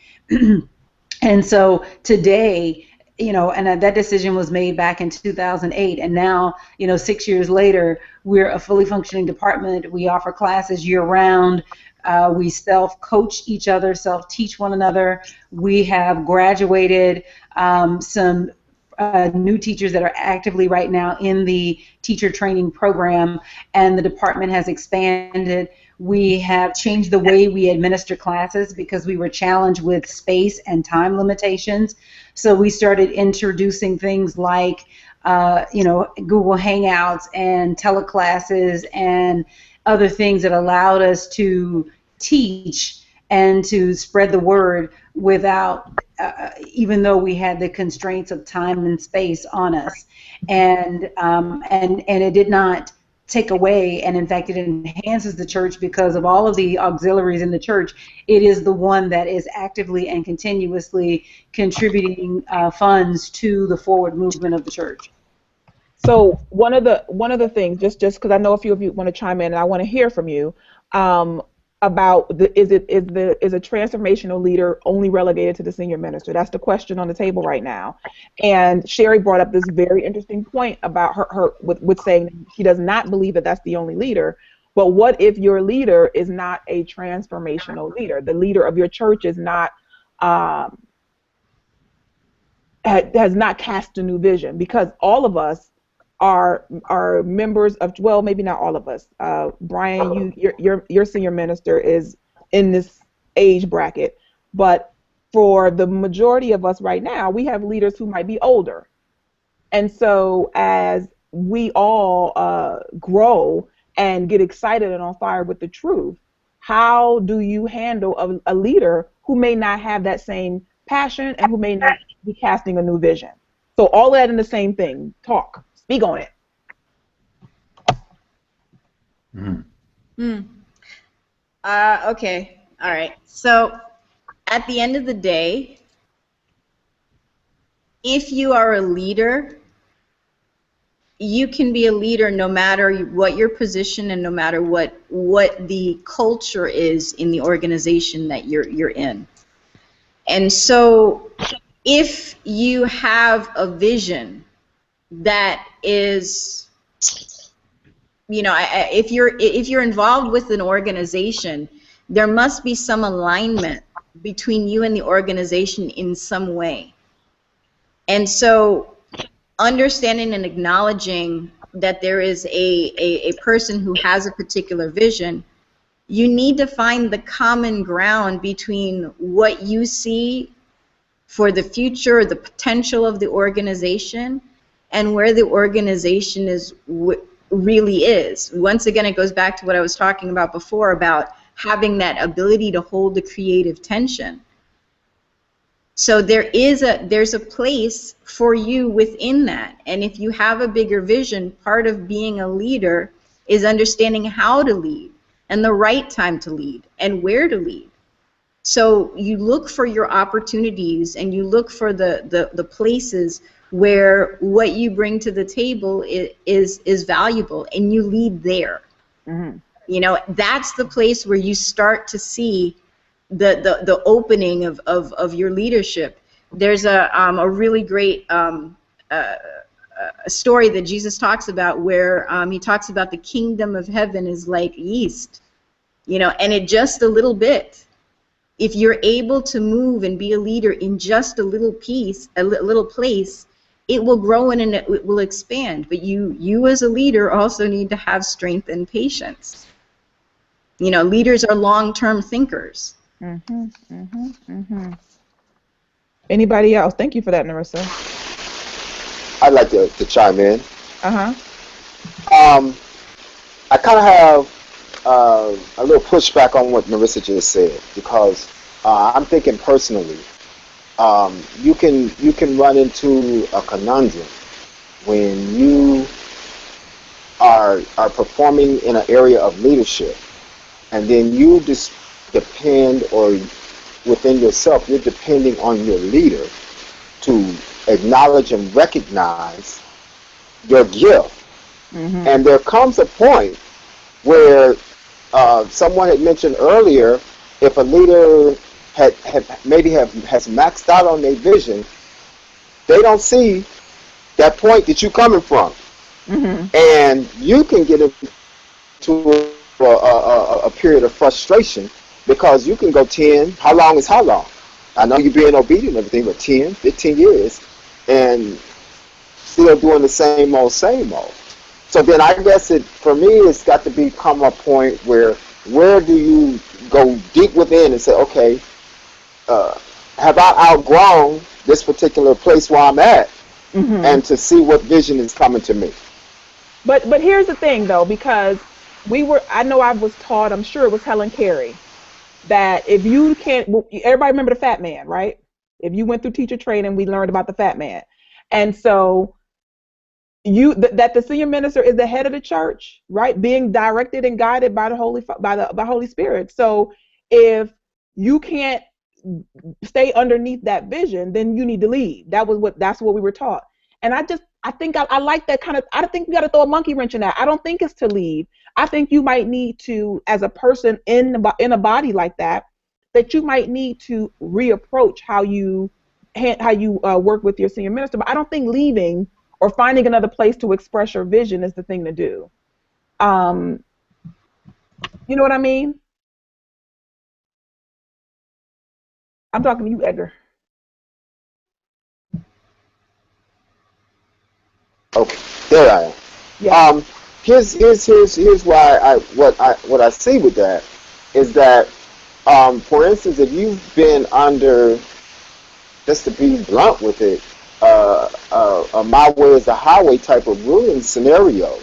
And so today, and that decision was made back in 2008, and now, 6 years later, we're a fully functioning department. We offer classes year-round. We self-coach each other, self-teach one another. We have graduated some new teachers that are actively right now in the teacher training program, and the department has expanded. We have changed the way we administer classes because we were challenged with space and time limitations. So we started introducing things like, Google Hangouts and teleclasses and other things that allowed us to teach and to spread the word without even though we had the constraints of time and space on us, and it did not take away, and in fact it enhances the church because of all of the auxiliaries in the church. It is the one that is actively and continuously contributing funds to the forward movement of the church. So one of the things, just because I know a few of you want to chime in, and I want to hear from you about is a transformational leader only relegated to the senior minister? That's the question on the table right now. And Sheree brought up this very interesting point about her with saying she does not believe that that's the only leader. But what if your leader is not a transformational leader? The leader of your church is not has not cast a new vision, because all of us are members of, well, maybe not all of us. Brian, your senior minister is in this age bracket, but for the majority of us right now, we have leaders who might be older. And so as we all grow and get excited and on fire with the truth, how do you handle a leader who may not have that same passion and who may not be casting a new vision? So all that in the same thing. Talk. Speak on it. Okay. All right. So at the end of the day, if you are a leader, you can be a leader no matter what your position and no matter what the culture is in the organization that you're in. And so if you have a vision that is, if you're involved with an organization, there must be some alignment between you and the organization in some way. And so understanding and acknowledging that there is a person who has a particular vision, you need to find the common ground between what you see for the future, the potential of the organization, and where the organization really is. Once again, it goes back to what I was talking about before about having that ability to hold the creative tension. So there's a place for you within that. And if you have a bigger vision, part of being a leader is understanding how to lead and the right time to lead and where to lead. So you look for your opportunities and you look for the places where what you bring to the table is valuable, and you lead there. Mm-hmm. That's the place where you start to see the opening of your leadership. There's a really great story that Jesus talks about where he talks about the kingdom of heaven is like yeast, and it just a little bit. If you're able to move and be a leader in just a little piece, a little place, it will grow and it will expand. But you as a leader also need to have strength and patience. Leaders are long-term thinkers. Mm-hmm, mm-hmm, mm-hmm. Anybody else? Thank you for that, Narissa. I'd like to chime in. Uh-huh. I kind of have a little pushback on what Narissa just said, because I'm thinking personally, you can run into a conundrum when you are performing in an area of leadership, and then you just depend, or within yourself, you're depending on your leader to acknowledge and recognize your gift. Mm-hmm. And there comes a point where someone had mentioned earlier, if a leader has maxed out on their vision, they don't see that point that you're coming from. Mm-hmm. And you can get into a period of frustration, because you can go 10, how long is how long? I know you're being obedient and everything, but 10, 15 years, and still doing the same old. So then I guess for me, it's got to become a point where do you go deep within and say, okay, have I outgrown this particular place where I'm at, mm-hmm. and to see what vision is coming to me. But here's the thing, though, because I know I was taught, I'm sure it was Helen Carey, that if you can't, everybody remember the fat man, right? If you went through teacher training, we learned about the fat man. And so that the senior minister is the head of the church, right? Being directed and guided by the Holy Spirit. So if you can't stay underneath that vision, then you need to leave. That's what we were taught. And I think I like that kind of. I don't think we got to throw a monkey wrench in that. I don't think it's to leave. I think you might need to, as a person in a body like that, that you might need to reapproach how you work with your senior minister. But I don't think leaving or finding another place to express your vision is the thing to do. You know what I mean? I'm talking to you, Edgar. Okay, there I am. Yeah. Here's why what I see with that is that, for instance, if you've been under, just to be blunt with it, a my way is the highway type of ruling scenario,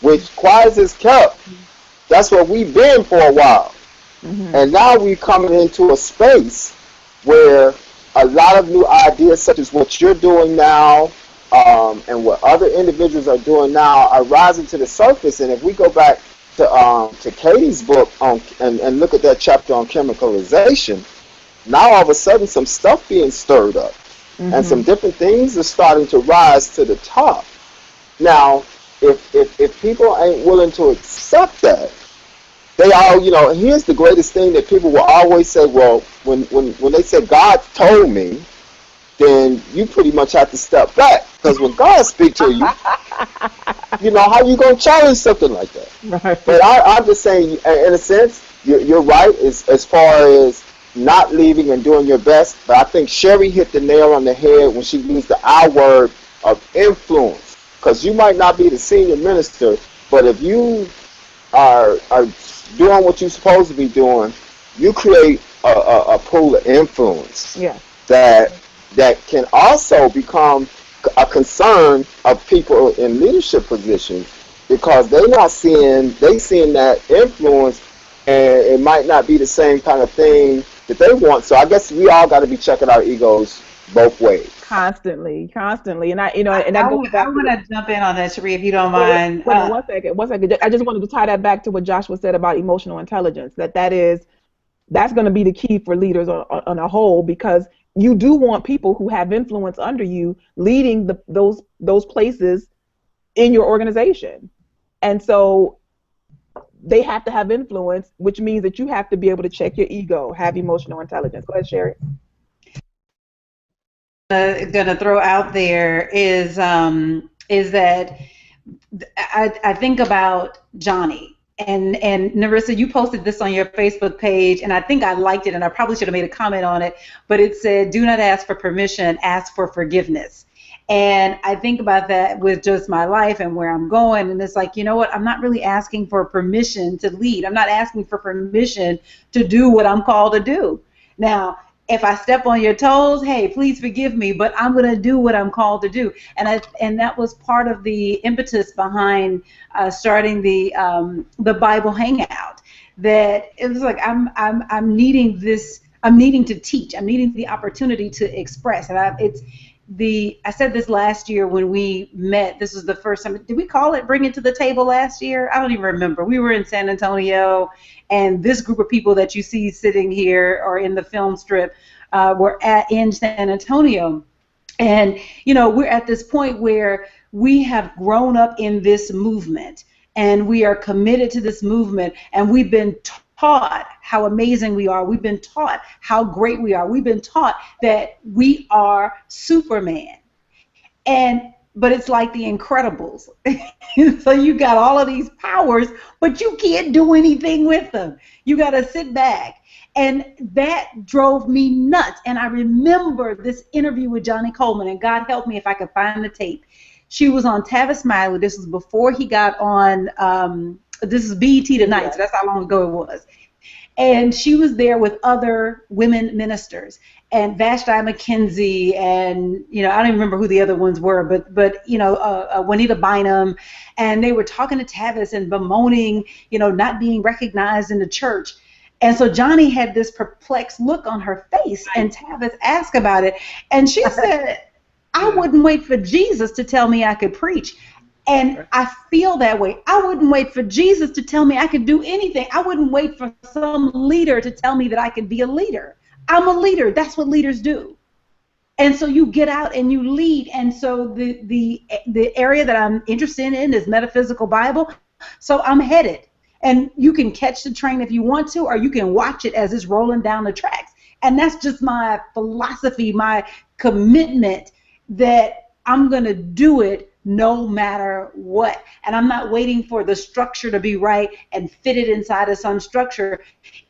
which quiet is kept. That's what we've been for a while. Mm-hmm. And now we're coming into a space where a lot of new ideas, such as what you're doing now, and what other individuals are doing now, are rising to the surface. And if we go back to Katie's book and look at that chapter on chemicalization, now all of a sudden some stuff being stirred up. Mm-hmm. And some different things are starting to rise to the top. Now, if people ain't willing to accept that, they all, here's the greatest thing that people will always say, well, when they say God told me, then you pretty much have to step back. Because when God speaks to you, how you going to challenge something like that? Right. But I'm just saying, in a sense, you're right as far as not leaving and doing your best. But I think Sheree hit the nail on the head when she used the I word of influence. Because you might not be the senior minister, but if you are doing what you're supposed to be doing, you create a pool of influence. Yeah. That can also become a concern of people in leadership positions, because they seeing that influence, and it might not be the same kind of thing that they want. So I guess we all got to be checking our egos both ways. Constantly. And I want to jump in on that, Sheree, if you don't mind. Wait, one second. I just wanted to tie that back to what Joshua said about emotional intelligence. That's going to be the key for leaders on a whole, because you do want people who have influence under you leading those places in your organization. And so they have to have influence, which means that you have to be able to check your ego, have emotional intelligence. Go ahead, Sheree. Gonna throw out there is that I think about Johnny. And Narissa, you posted this on your Facebook page, and I think I liked it, and I probably should have made a comment on it, but it said, do not ask for permission, ask for forgiveness. And I think about that with just my life and where I'm going, and it's like, you know what, I'm not really asking for permission to lead. I'm not asking for permission to do what I'm called to do. Now, if I step on your toes, hey, please forgive me, but I'm going to do what I'm called to do. And that was part of the impetus behind starting the Bible Hangout. That it was like I'm needing this. I'm needing to teach. I'm needing the opportunity to express. And I said this last year when we met. This was the first time. Did we call it Bring It to the Table last year? I don't even remember. We were in San Antonio, and this group of people that you see sitting here or in the film strip were in San Antonio. And, we're at this point where we have grown up in this movement, and we are committed to this movement, and we've been taught how amazing we are. We've been taught how great we are. We've been taught that we are Superman. But it's like the Incredibles. So you got all of these powers, but you can't do anything with them. You got to sit back. And that drove me nuts. And I remember this interview with Johnny Coleman, and God help me if I could find the tape. She was on Tavis Smiley. This was before he got on, this is BET Tonight, yes. So that's how long ago it was. And she was there with other women ministers, and Vashti McKenzie, and I don't even remember who the other ones were, but Juanita Bynum, and they were talking to Tavis and bemoaning, not being recognized in the church. And so Johnny had this perplexed look on her face, and Tavis asked about it, and she said, I wouldn't wait for Jesus to tell me I could preach. And I feel that way. I wouldn't wait for Jesus to tell me I could do anything. I wouldn't wait for some leader to tell me that I could be a leader. I'm a leader. That's what leaders do. And so you get out and you lead. And so the area that I'm interested in is metaphysical Bible. So I'm headed. And you can catch the train if you want to, or you can watch it as it's rolling down the tracks. And that's just my philosophy, my commitment that I'm going to do it no matter what. And I'm not waiting for the structure to be right and fit it inside of some structure.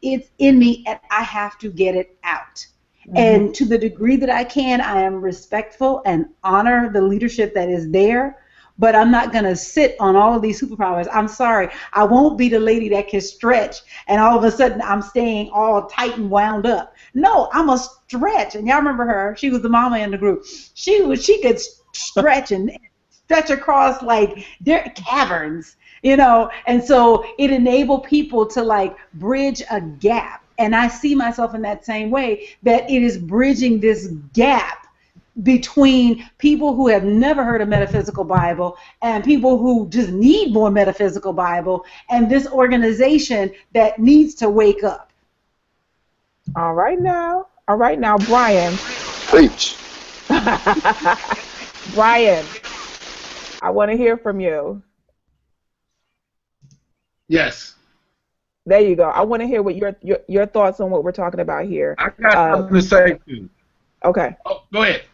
It's in me, and I have to get it out. And to the degree that I can, I am respectful and honor the leadership that is there. But I'm not going to sit on all of these superpowers. I'm sorry. I won't be the lady that can stretch and all of a sudden I'm staying all tight and wound up. No, I'm a stretch. And y'all remember her. She was the mama in the group. She could stretch and stretch across like caverns, And so it enabled people to like bridge a gap. And I see myself in that same way, that it is bridging this gap between people who have never heard of metaphysical Bible and people who just need more metaphysical Bible, and this organization that needs to wake up. All right now, Brian. Preach. Brian, I want to hear from you. Yes. There you go. I want to hear what your thoughts on what we're talking about here. I got something to say too. Okay. Oh, go ahead.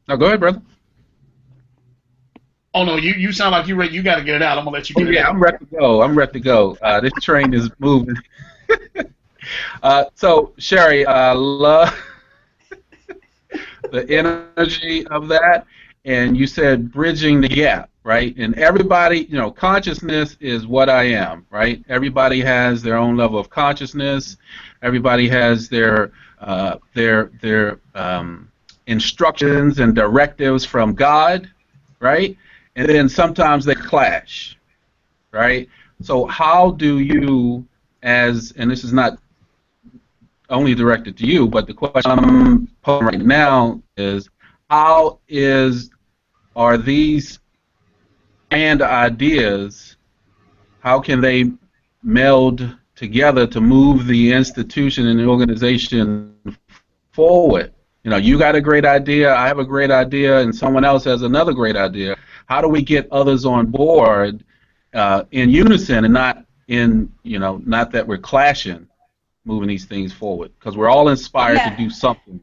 No, go ahead, brother. Oh no, you sound like you're ready. You got to get it out. I'm gonna let you get it out. Yeah, I'm ready to go. This train is moving. So Sheree, I love the energy of that, and you said bridging the gap, right? And everybody, consciousness is what I am, right? Everybody has their own level of consciousness. Everybody has their instructions and directives from God, right? And then sometimes they clash, right? So how do you, and this is not only directed to you, but the question I'm posing right now is, are these grand ideas, how can they meld together to move the institution and the organization forward? You got a great idea, I have a great idea, and someone else has another great idea. How do we get others on board in unison and not that we're clashing, moving these things forward? Because we're all inspired to do something.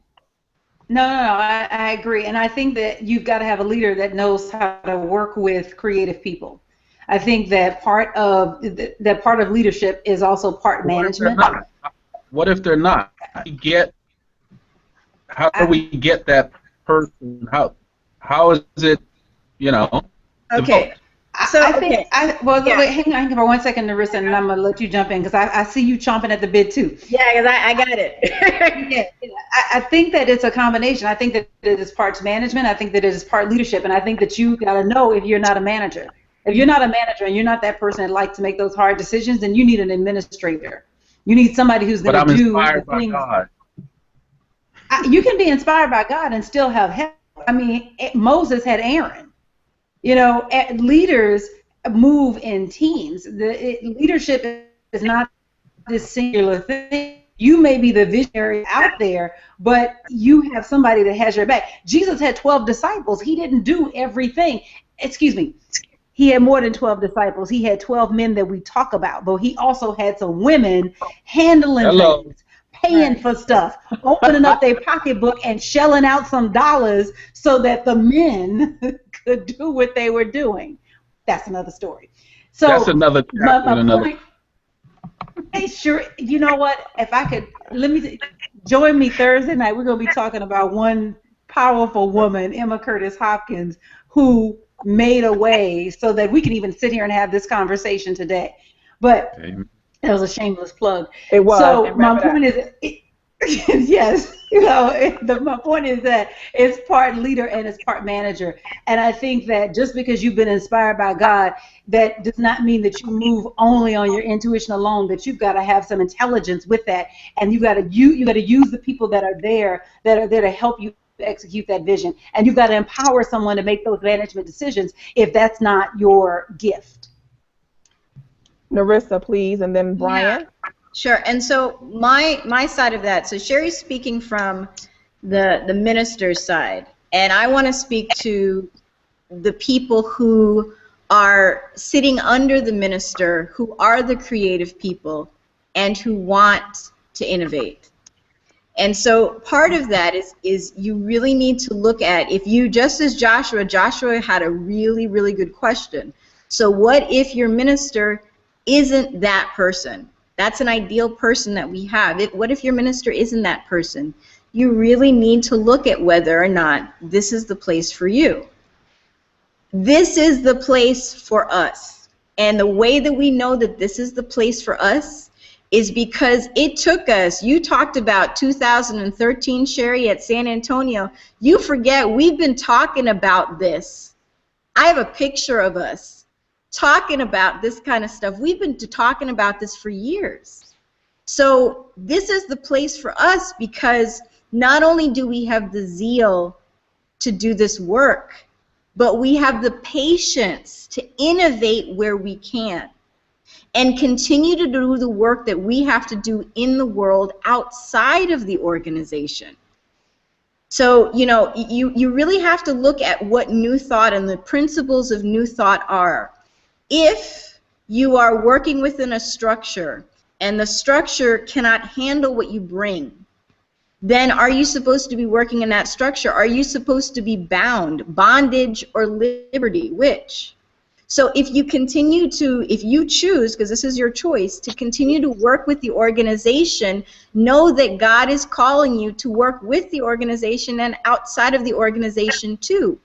No, I agree. And I think that you've got to have a leader that knows how to work with creative people. I think that part of leadership is also part management. What if they're not? How do we get that person? How is it, Okay. Wait, hang on for 1 second, Narissa, and I'm going to let you jump in because I see you chomping at the bit too. Yeah, because I got it. I think that it's a combination. I think that it is part management. I think that it is part leadership, and I think that you got to know if you're not a manager. If you're not a manager and you're not that person that likes to make those hard decisions, then you need an administrator. You need somebody who's going to do the things. God. You can be inspired by God and still have help. I mean, Moses had Aaron. Leaders move in teams. Leadership is not this singular thing. You may be the visionary out there, but you have somebody that has your back. Jesus had 12 disciples. He didn't do everything. Excuse me. He had more than 12 disciples. He had 12 men that we talk about, but he also had some women handling things, paying for stuff, opening up their pocketbook and shelling out some dollars so that the men could do what they were doing. That's another story. So that's another point. Hey, sure. You know what? If I could, join me Thursday night. We're going to be talking about one powerful woman, Emma Curtis Hopkins, who made a way so that we can even sit here and have this conversation today. But it was a shameless plug. It was. So my point is, Yes, my point is that it's part leader and it's part manager. And I think that just because you've been inspired by God, that does not mean that you move only on your intuition alone, that you've got to have some intelligence with that. And you got to use the people that are there to help you execute that vision. And you've got to empower someone to make those management decisions if that's not your gift. Narissa, please, and then Brian. Yeah. Sure. And so my side of that, so Sheree's speaking from the minister's side, and I want to speak to the people who are sitting under the minister, who are the creative people, and who want to innovate. And so part of that is you really need to look at, if you, just as Joshua had a really, really good question. So what if your minister isn't that person? That's an ideal person that we have. What if your minister isn't that person? You really need to look at whether or not this is the place for you. This is the place for us. And the way that we know that this is the place for us is because it took us, you talked about 2013, Sheree, at San Antonio. You forget, we've been talking about this. I have a picture of us talking about this kind of stuff. We've been talking about this for years. So this is the place for us because not only do we have the zeal to do this work, but we have the patience to innovate where we can and continue to do the work that we have to do in the world outside of the organization. So, you really have to look at what New Thought and the principles of New Thought are. If you are working within a structure and the structure cannot handle what you bring, then are you supposed to be working in that structure? Are you supposed to be bound, bondage or liberty? Which? So if you choose, because this is your choice, to continue to work with the organization, know that God is calling you to work with the organization and outside of the organization too.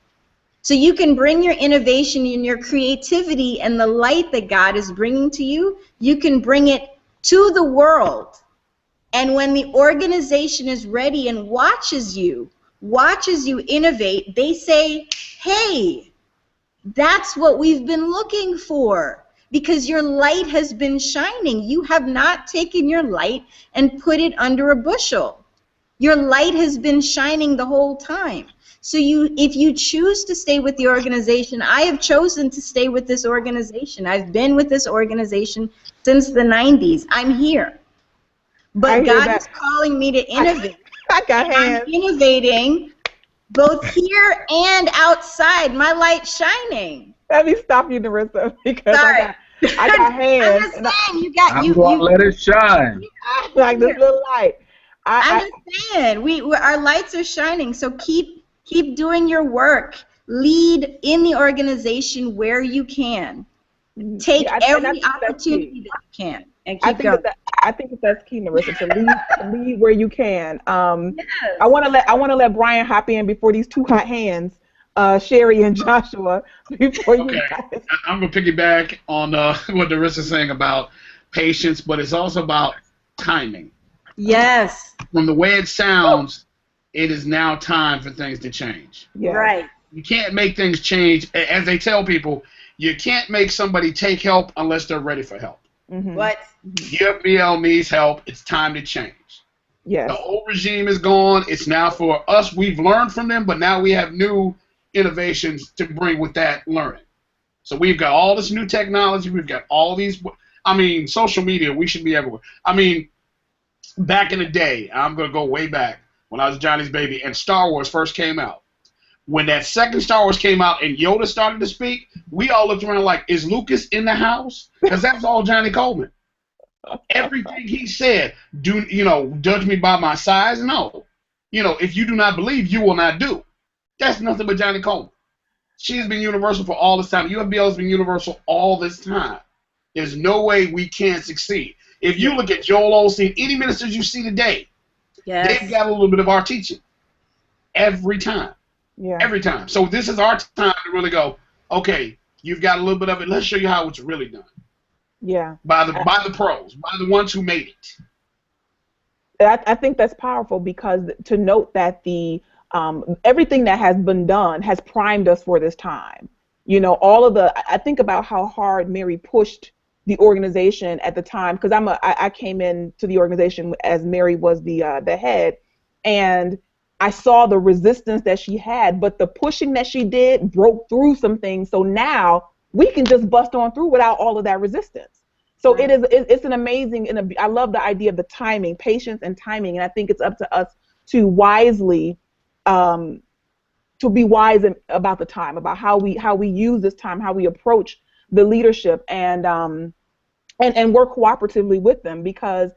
So you can bring your innovation and your creativity and the light that God is bringing to you, you can bring it to the world. And when the organization is ready and watches you innovate, they say, hey, that's what we've been looking for because your light has been shining. You have not taken your light and put it under a bushel. Your light has been shining the whole time. So if you choose to stay with the organization, I have chosen to stay with this organization. I've been with this organization since the 90s. I'm here. But God is calling me to innovate. I got hands. I'm innovating both here and outside. My light's shining. Let me stop you, Narissa, because I got hands. I'm just saying, you got I'm going to let it shine. Like this little light. I'm just saying, our lights are shining, so keep doing your work. Lead in the organization where you can. Take every opportunity that you can and keep going. I think that's key, Narissa, to lead where you can. Yes. I want to let Brian hop in before these two hot hands, Sheree and Joshua. Before you guys. I'm gonna piggyback on what Narissa's saying about patience, but it's also about timing. Yes. From the way it sounds, it is now time for things to change. Yes. Right. You can't make things change. As they tell people, you can't make somebody take help unless they're ready for help. Mm-hmm. What? UFBL needs help. It's time to change. Yes. The old regime is gone. It's now for us. We've learned from them, but now we have new innovations to bring with that learning. So we've got all this new technology. We've got all these. Social media, we should be everywhere. Back in the day, I'm going to go way back when I was Johnny's baby and Star Wars first came out. When that second Star Wars came out and Yoda started to speak, we all looked around like, is Lucas in the house? Because that's all Johnny Coleman. Everything he said, judge me by my size? No. If you do not believe, you will not do. That's nothing but Johnny Coleman. She's been universal for all this time. UFBL has been universal all this time. There's no way we can't succeed. If you look at Joel Osteen, any ministers you see today, they've got a little bit of our teaching. Every time. Yeah. Every time. So this is our time to really go, okay, you've got a little bit of it. Let's show you how it's really done. Yeah. By the pros, by the ones who made it. I think that's powerful, because to note that the everything that has been done has primed us for this time. You know, all of the, I think about how hard Mary pushed the organization at the time, because I came into the organization as Mary was the head, and I saw the resistance that she had, but the pushing that she did broke through some things. So now we can just bust on through without all of that resistance. So it's an amazing, and I love the idea of the timing, patience and timing, and I think it's up to us to wisely, to be wise about the time, about how we use this time, how we approach the leadership, and work cooperatively with them, because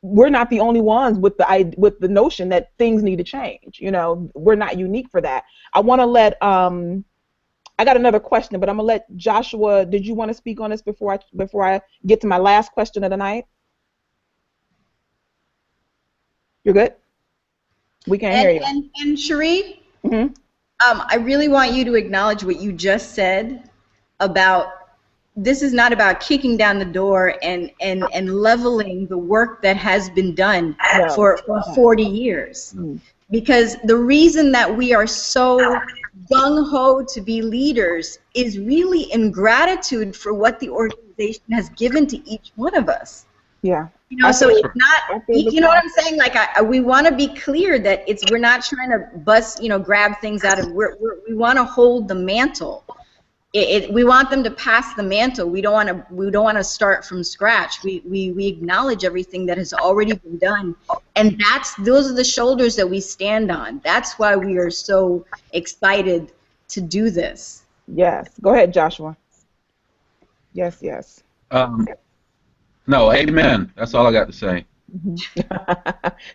we're not the only ones with the notion that things need to change. You know, we're not unique for that. I want to let I got another question, but I'm gonna let Joshua. Did you want to speak on this before I get to my last question of the night? You're good. We can't hear you. And Sheree, Mm-hmm. I really want you to acknowledge what you just said about, this is not about kicking down the door and leveling the work that has been done for 40 years. Mm-hmm. Because the reason that we are so gung-ho to be leaders is really in gratitude for what the organization has given to each one of us. Yeah. You know, so it's not, you know what I'm saying? Like, we want to be clear that we're not trying to grab things out of, we want to hold the mantle. We want them to pass the mantle. We don't want to start from scratch. We acknowledge everything that has already been done, and those are the shoulders that we stand on. That's why we are so excited to do this. Yes. Go ahead, Joshua. Yes. No, amen. That's all I got to say.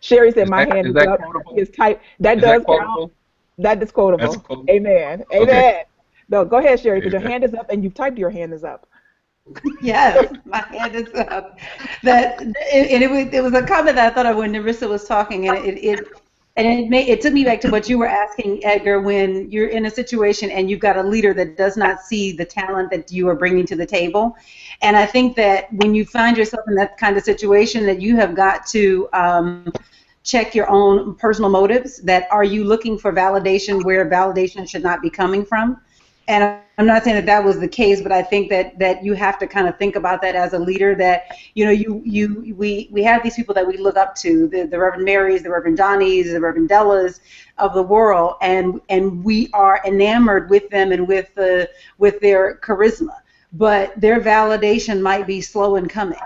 Sheree said, "My hand is up." It's type. That does count. That is quotable. Amen. Okay. No, go ahead, Sheree, because your hand is up and you've typed your hand is up. Yes, my hand is up. It was a comment that I thought of when Narissa was talking, and it took me back to what you were asking, Edgar, when you're in a situation and you've got a leader that does not see the talent that you are bringing to the table. And I think that when you find yourself in that kind of situation, that you have got to check your own personal motives. That are you looking for validation where validation should not be coming from? And I'm not saying that was the case, but I think that you have to kind of think about that as a leader. That we have these people that we look up to, the Reverend Marys, the Reverend Johnnies, the Reverend Dellas of the world, and we are enamored with them and with their charisma. But their validation might be slow in coming.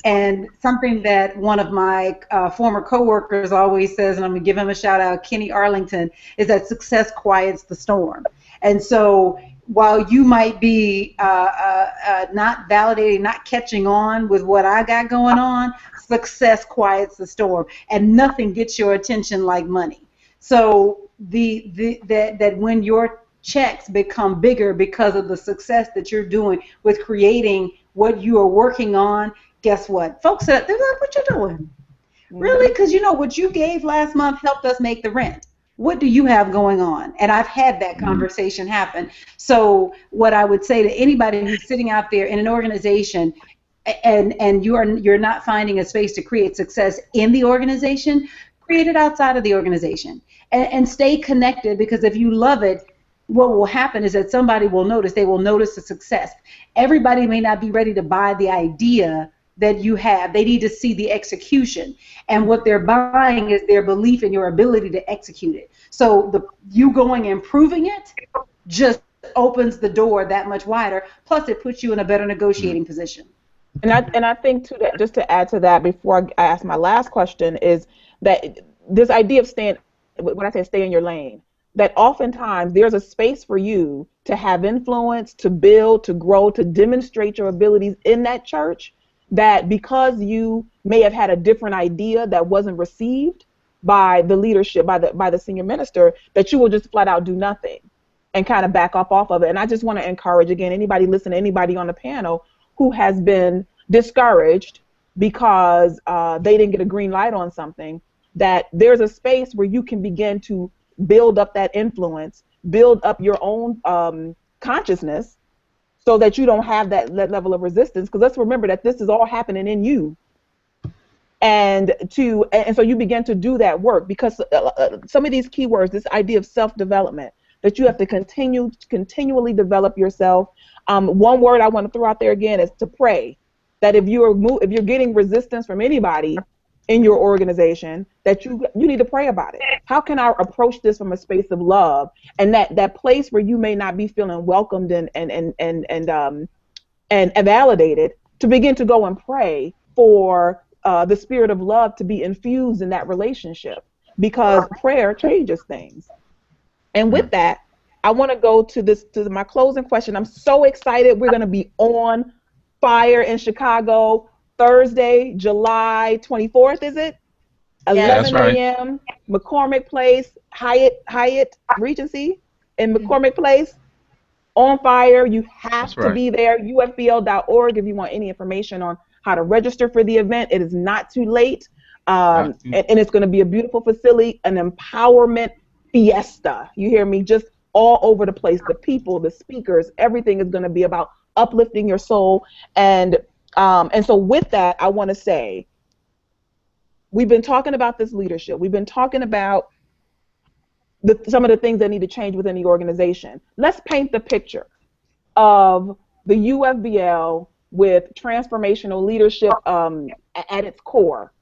And something that one of my former coworkers always says, and I'm going to give him a shout out, Kenny Arlington, is that success quiets the storm. And so while you might be not validating, not catching on with what I got going on, success quiets the storm, and nothing gets your attention like money. So that when your checks become bigger because of the success that you're doing with creating what you are working on, guess what? Folks, they're like, what you doing? Really? Because what you gave last month helped us make the rent. What do you have going on? And I've had that conversation happen. So what I would say to anybody who's sitting out there in an organization and you're not finding a space to create success in the organization, create it outside of the organization and stay connected, because if you love it, what will happen is that somebody will notice. They will notice the success. Everybody may not be ready to buy the idea that you have. They need to see the execution. And what they're buying is their belief in your ability to execute it. So you going and proving it just opens the door that much wider. Plus, it puts you in a better negotiating position. And I think too, that just to add to that before I ask my last question, is that this idea of staying, when I say stay in your lane, that oftentimes there's a space for you to have influence, to build, to grow, to demonstrate your abilities in that church, that because you may have had a different idea that wasn't received by the leadership, by the senior minister, that you will just flat out do nothing and kind of back up off of it. And I just want to encourage, again, anybody listening, anybody on the panel who has been discouraged because they didn't get a green light on something, that there's a space where you can begin to build up that influence, build up your own consciousness, so that you don't have that level of resistance. Because let's remember that this is all happening in you. And so you begin to do that work, because some of these keywords, this idea of self-development, that you have to continually develop yourself. One word I want to throw out there again is to pray. That if you're getting resistance from anybody in your organization, that you need to pray about it. How can I approach this from a space of love, and that place where you may not be feeling welcomed and validated, to begin to go and pray for the spirit of love to be infused in that relationship, because prayer changes things. And with that, I want to go to my closing question. I'm so excited. We're going to be on fire in Chicago Thursday, July 24th, is it? 11 a.m. McCormick Place, Hyatt Regency in McCormick Place. On fire. You have to be there. UFBL.org if you want any information on how to register for the event. It is not too late. And it's going to be a beautiful facility, an empowerment fiesta. You hear me? Just all over the place. The people, the speakers, everything is going to be about uplifting your soul. And so with that, I want to say, we've been talking about this leadership. We've been talking about some of the things that need to change within the organization. Let's paint the picture of the UFBL with transformational leadership at its core.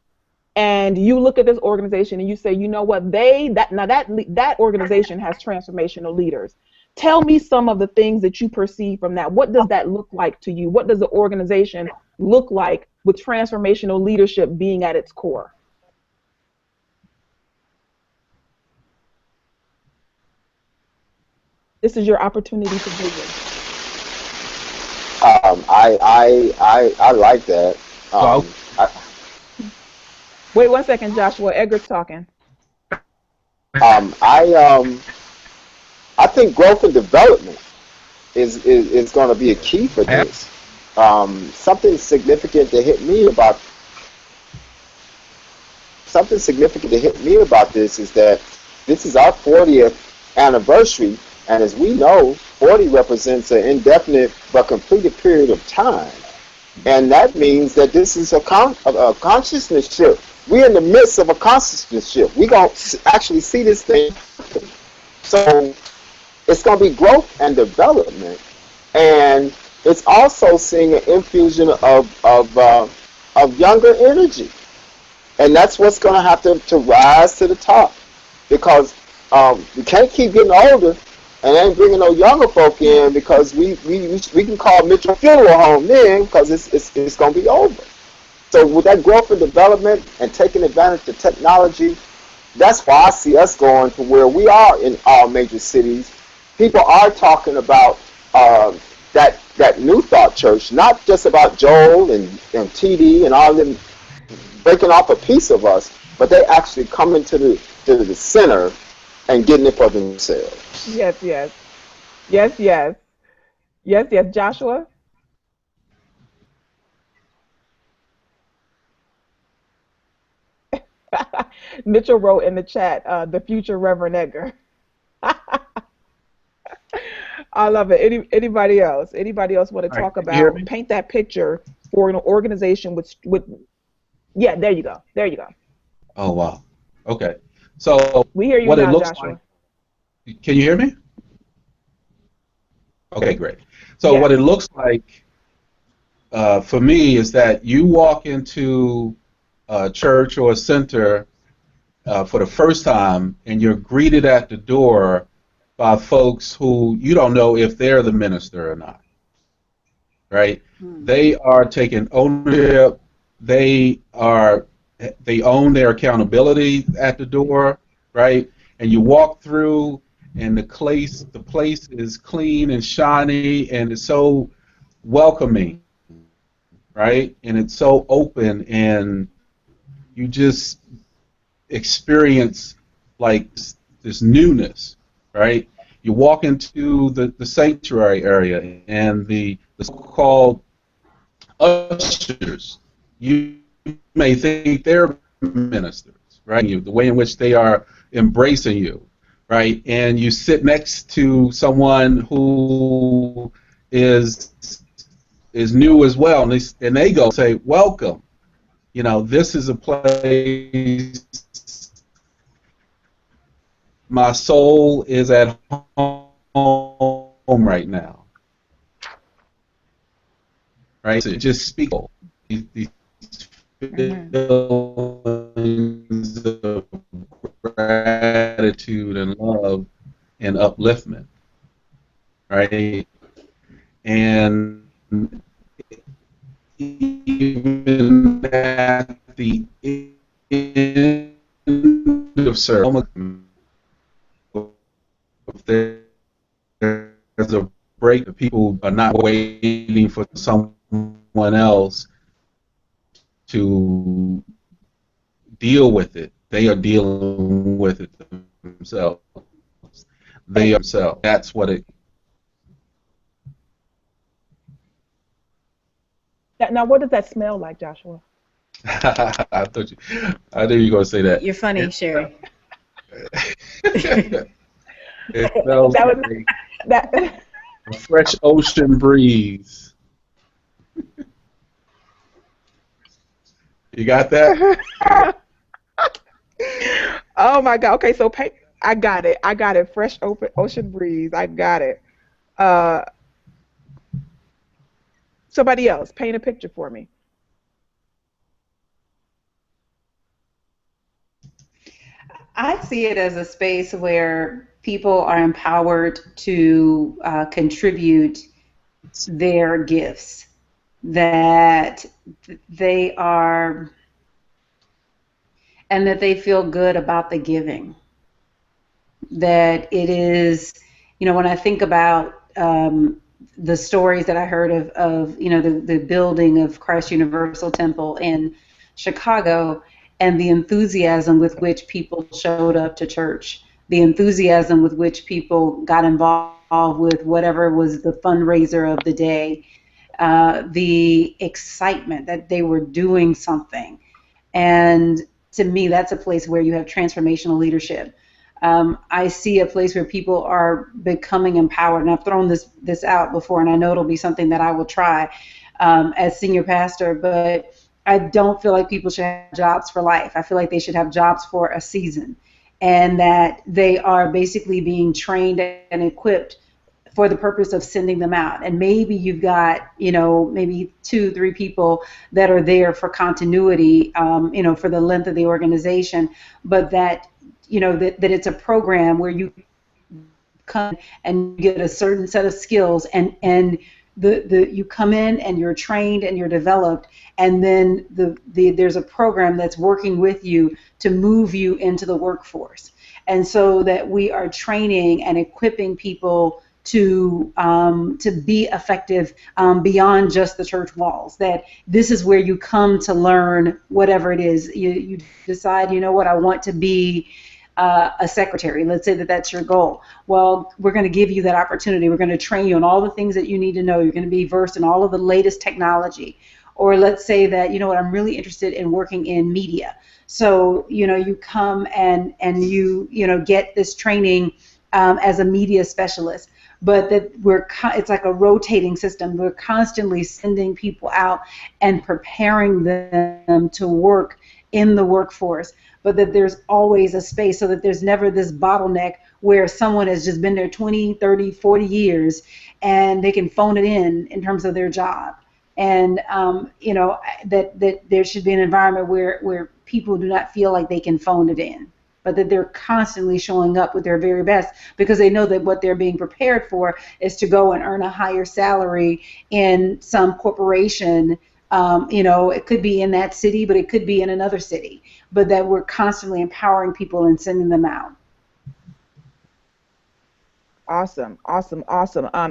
And you look at this organization and you say, you know what, that organization has transformational leaders. Tell me some of the things that you perceive from that. What does that look like to you? What does the organization look like with transformational leadership being at its core? This is your opportunity to vision. I like that. Wait 1 second, Joshua. Edgar's talking. I think growth and development is going to be a key for this. Something significant to hit me about this is that this is our 40th anniversary. And as we know, 40 represents an indefinite but completed period of time. And that means that this is a consciousness shift. We're in the midst of a consciousness shift. We're going to actually see this thing. So it's going to be growth and development. And it's also seeing an infusion of younger energy. And that's what's going to have to rise to the top. Because we can't keep getting older and ain't bringing no younger folk in, because we can call Mitchell Funeral Home then, because it's going to be over. So with that growth and development and taking advantage of technology, that's why I see us going to where we are in all major cities. People are talking about that New Thought Church, not just about Joel and TD and all of them breaking off a piece of us, but they actually coming to the center and getting it for themselves. Yes. Joshua? Mitchell wrote in the chat, the future Reverend Edgar. I love it. Anybody else want to talk about, paint that picture for an organization with yeah, there you go. Oh, wow. Okay. So we hear you what now, it looks Joshua. Like, can you hear me? Okay, great. So what it looks like for me is that you walk into a church or a center for the first time, and you're greeted at the door by folks who you don't know if they're the minister or not, right? They are taking ownership. They own their accountability at the door, right? And you walk through, and the place is clean and shiny, and it's so welcoming, right? And it's so open, and you just experience like this newness, right? You walk into the sanctuary area, and the so-called ushers, you may think they're ministers, right? The way in which they are embracing you, right? And you sit next to someone who is new as well, and they go say, welcome, this is a place, my soul is at home right now. Right? So just speak these feelings of gratitude and love and upliftment. Right? And even at the end of service, if there's a break, people are not waiting for someone else to deal with it. They are dealing with it themselves. They themselves. That's what it. Now, what does that smell like, Joshua? I knew you were going to say that. You're funny, Sheree. It smells like a fresh ocean breeze. You got that? Oh my God. Okay, so I got it. I got it. Fresh ocean breeze. I got it. Somebody else, paint a picture for me. I see it as a space where people are empowered to contribute their gifts, that they are, and that they feel good about the giving. That it is, when I think about the stories that I heard of the building of Christ Universal Temple in Chicago, and the enthusiasm with which people showed up to church, the enthusiasm with which people got involved with whatever was the fundraiser of the day, the excitement that they were doing something. And to me, that's a place where you have transformational leadership. I see a place where people are becoming empowered, and I've thrown this out before, and I know it'll be something that I will try as senior pastor, but I don't feel like people should have jobs for life. I feel like they should have jobs for a season, and that they are basically being trained and equipped for the purpose of sending them out. And maybe you've got, maybe 2-3 people that are there for continuity, for the length of the organization, but that, that it's a program where you come and you get a certain set of skills, and you come in and you're trained and you're developed, and then there's a program that's working with you to move you into the workforce. And so that we are training and equipping people to be effective beyond just the church walls. That this is where you come to learn whatever it is. You decide, what, I want to be a secretary. Let's say that that's your goal. Well, we're going to give you that opportunity. We're going to train you on all the things that you need to know. You're going to be versed in all of the latest technology. Or let's say that, I'm really interested in working in media. So, you come and you get this training as a media specialist. But that it's like a rotating system. We're constantly sending people out and preparing them to work in the workforce, but that there's always a space, so that there's never this bottleneck where someone has just been there 20, 30, 40 years and they can phone it in terms of their job. And that there should be an environment where people do not feel like they can phone it in, but that they're constantly showing up with their very best, because they know that what they're being prepared for is to go and earn a higher salary in some corporation. It could be in that city, but it could be in another city, but that we're constantly empowering people and sending them out. Awesome.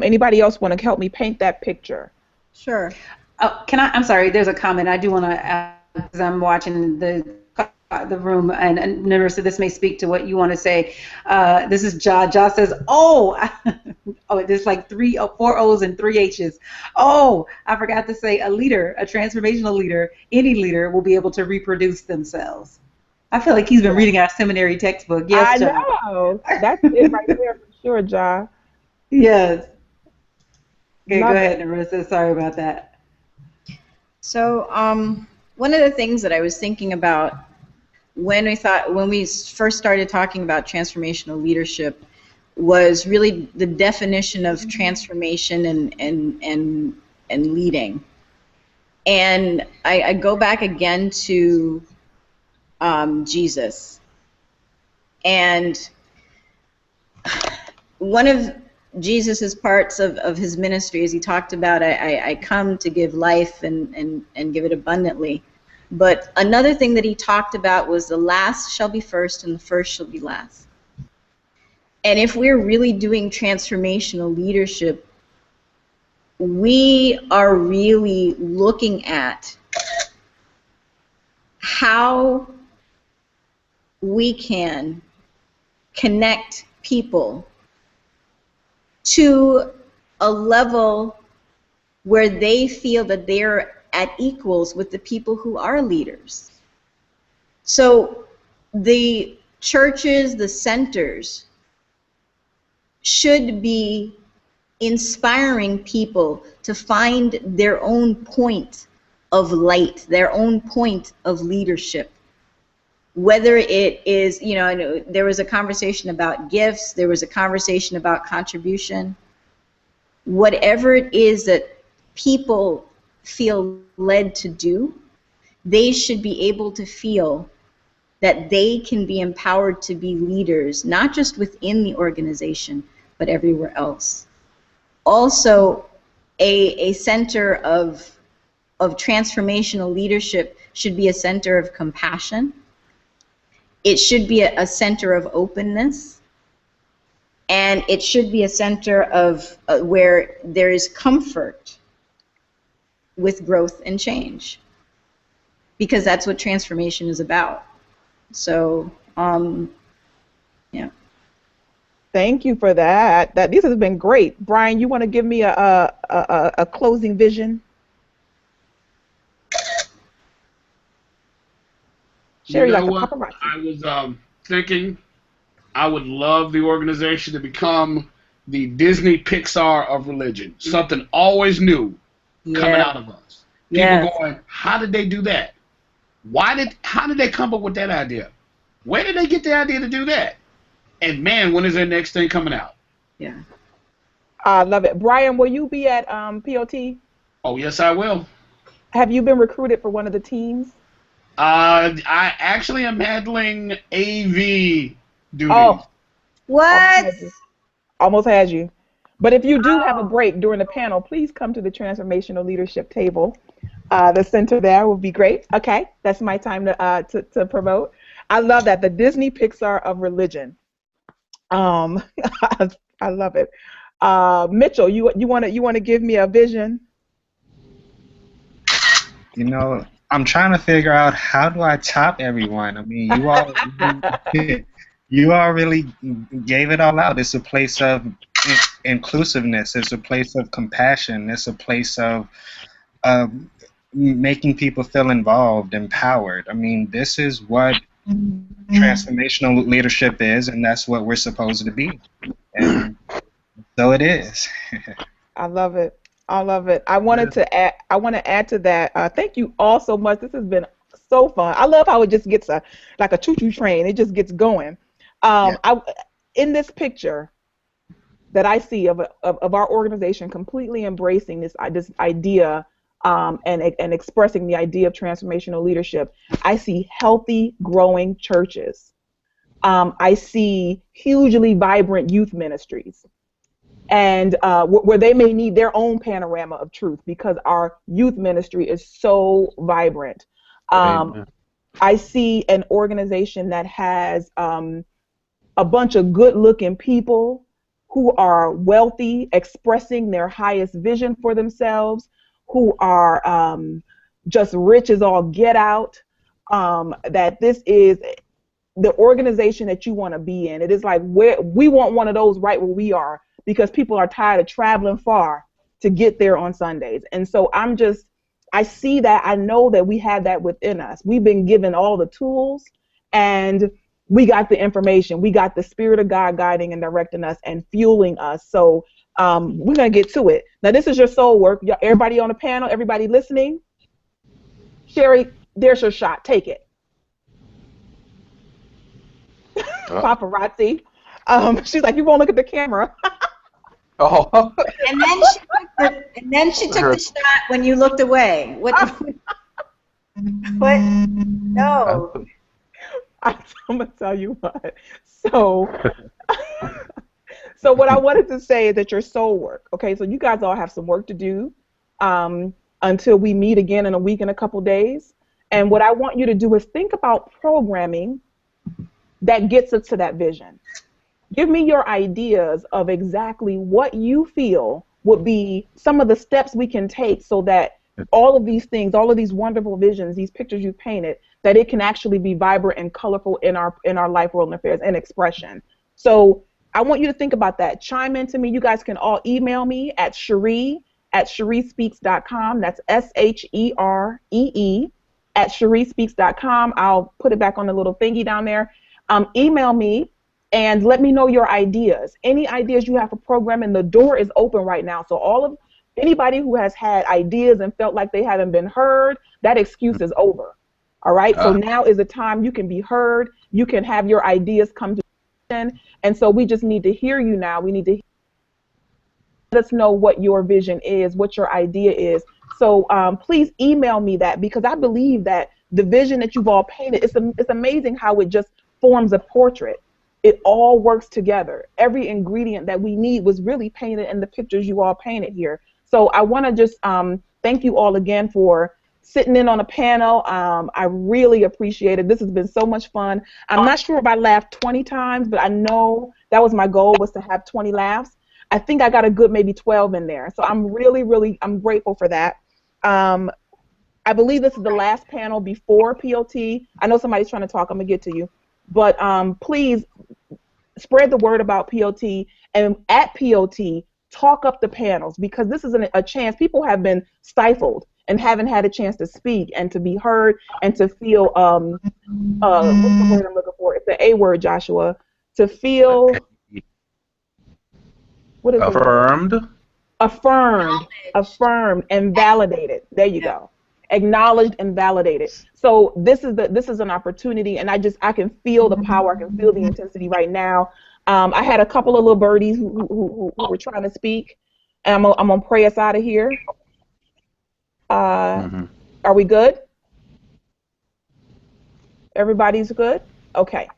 Anybody else want to help me paint that picture? Sure. I'm sorry, there's a comment. I do want to, because I'm watching the room, and Narissa, this may speak to what you want to say. This is Ja. Ja says, there's like 4 O's and 3 H's. Oh, I forgot to say, a leader, a transformational leader, any leader will be able to reproduce themselves. I feel like he's been reading our seminary textbook. Yes, Ja. I know. That's it right there for sure, Ja. Yes. Okay, Love go ahead, Narissa. Sorry about that. So one of the things that I was thinking about when we first started talking about transformational leadership was really the definition of transformation and leading. And I go back again to Jesus. And one of Jesus's parts of his ministry is he talked about, I come to give life and give it abundantly. But another thing that he talked about was the last shall be first and the first shall be last. And if we're really doing transformational leadership, we are really looking at how we can connect people to a level where they feel that they're at equals with the people who are leaders. So the churches, the centers, should be inspiring people to find their own point of light, their own point of leadership. Whether it is, you know, there was a conversation about gifts, there was a conversation about contribution. Whatever it is that people feel led to do, they should be able to feel that they can be empowered to be leaders, not just within the organization, but everywhere else. Also, a center of transformational leadership should be a center of compassion. It should be a center of openness, and it should be a center of where there is comfort with growth and change, because that's what transformation is about. So, yeah. Thank you for that. This has been great. Brian, you want to give me a closing vision? Sheree, you know what? I was thinking I would love the organization to become the Disney Pixar of religion. Something always new coming out of us. People going, how did they do that? How did they come up with that idea? Where did they get the idea to do that? And man, when is their next thing coming out? Yeah. I love it. Brian, will you be at POT? Oh, yes, I will. Have you been recruited for one of the teams? I actually am handling AV duties. Oh. What? Almost had you. But if you do have a break during the panel, please come to the Transformational Leadership table. The center there will be great. Okay, that's my time to promote. I love that, the Disney Pixar of religion. I love it. Mitchell, you want to give me a vision? You know, I'm trying to figure out how do I top everyone. I mean, you all really gave it all out. It's a place of inclusiveness. It's a place of compassion. It's a place of making people feel involved, empowered. I mean, this is what transformational leadership is, and that's what we're supposed to be. And so it is. I love it. I love it. I want to add to that. Thank you all so much. This has been so fun. I love how it just gets like a choo-choo train. It just gets going. In this picture that I see of our organization completely embracing this idea and expressing the idea of transformational leadership, I see healthy, growing churches. I see hugely vibrant youth ministries, and where they may need their own panorama of truth because our youth ministry is so vibrant. I see an organization that has a bunch of good-looking people who are wealthy, expressing their highest vision for themselves, who are just rich as all get out, that this is the organization that you want to be in. It is like we want one of those right where we are, because people are tired of traveling far to get there on Sundays. And so I see that. I know that we have that within us. We've been given all the tools, and we got the information. We got the Spirit of God guiding and directing us and fueling us. So we're going to get to it. Now, this is your soul work. Everybody on the panel, everybody listening. Sheree, There's your shot. Take it. Paparazzi. She's like, you won't look at the camera. And then she took the shot when you looked away. What? No. I'm gonna tell you what. So, so what I wanted to say is that your soul work. Okay, so you guys all have some work to do until we meet again in a week and a couple days. And what I want you to do is think about programming that gets us to that vision. Give me your ideas of exactly what you feel would be some of the steps we can take so that all of these things, all of these wonderful visions, these pictures you've painted, that it can actually be vibrant and colorful in our life, world, and affairs, and expression. So I want you to think about that. Chime in to me. You guys can all email me at Sheree@ShereeSpeaks.com. That's SHEREE @ShereeSpeaks.com. I'll put it back on the little thingy down there. Email me and let me know your ideas. Any ideas you have for programming, the door is open right now. So anybody who has had ideas and felt like they haven't been heard, that excuse is over. All right. So now is the time you can be heard. You can have your ideas come to fruition. And so we just need to hear you now. We need to let us know what your vision is, what your idea is. So please email me that, because I believe that the vision that you've all painted, it's amazing how it just forms a portrait. It all works together. Every ingredient that we need was really painted in the pictures you all painted here. So I want to just thank you all again for sitting in on a panel. I really appreciate it. This has been so much fun. I'm not sure if I laughed 20 times, but I know that was my goal, was to have 20 laughs. I think I got a good maybe 12 in there. So I'm I'm grateful for that. I believe this is the last panel before POT. I know somebody's trying to talk. I'm going to get to you. But please spread the word about POT, and at POT, talk up the panels, because this is a chance. People have been stifled and haven't had a chance to speak and to be heard and to feel, what's the word I'm looking for? It's the A word, Joshua. To feel, what is affirmed. The word? Affirmed, and validated. There you go. Acknowledged and validated. So this is an opportunity, and I can feel the power. I can feel the intensity right now. I had a couple of little birdies who were trying to speak, and I'm gonna pray us out of here. Are we good? Everybody's good? Okay.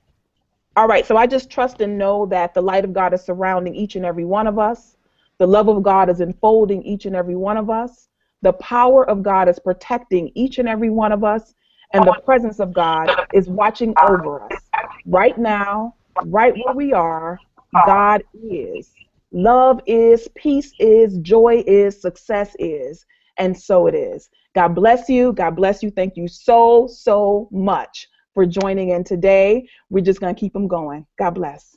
All right. So I just trust and know that the light of God is surrounding each and every one of us. The love of God is enfolding each and every one of us. The power of God is protecting each and every one of us, and the presence of God is watching over us. Right now, right where we are, God is. Love is, peace is, joy is, success is, and so it is. God bless you. God bless you. Thank you so, so much for joining in today. We're just going to keep them going. God bless.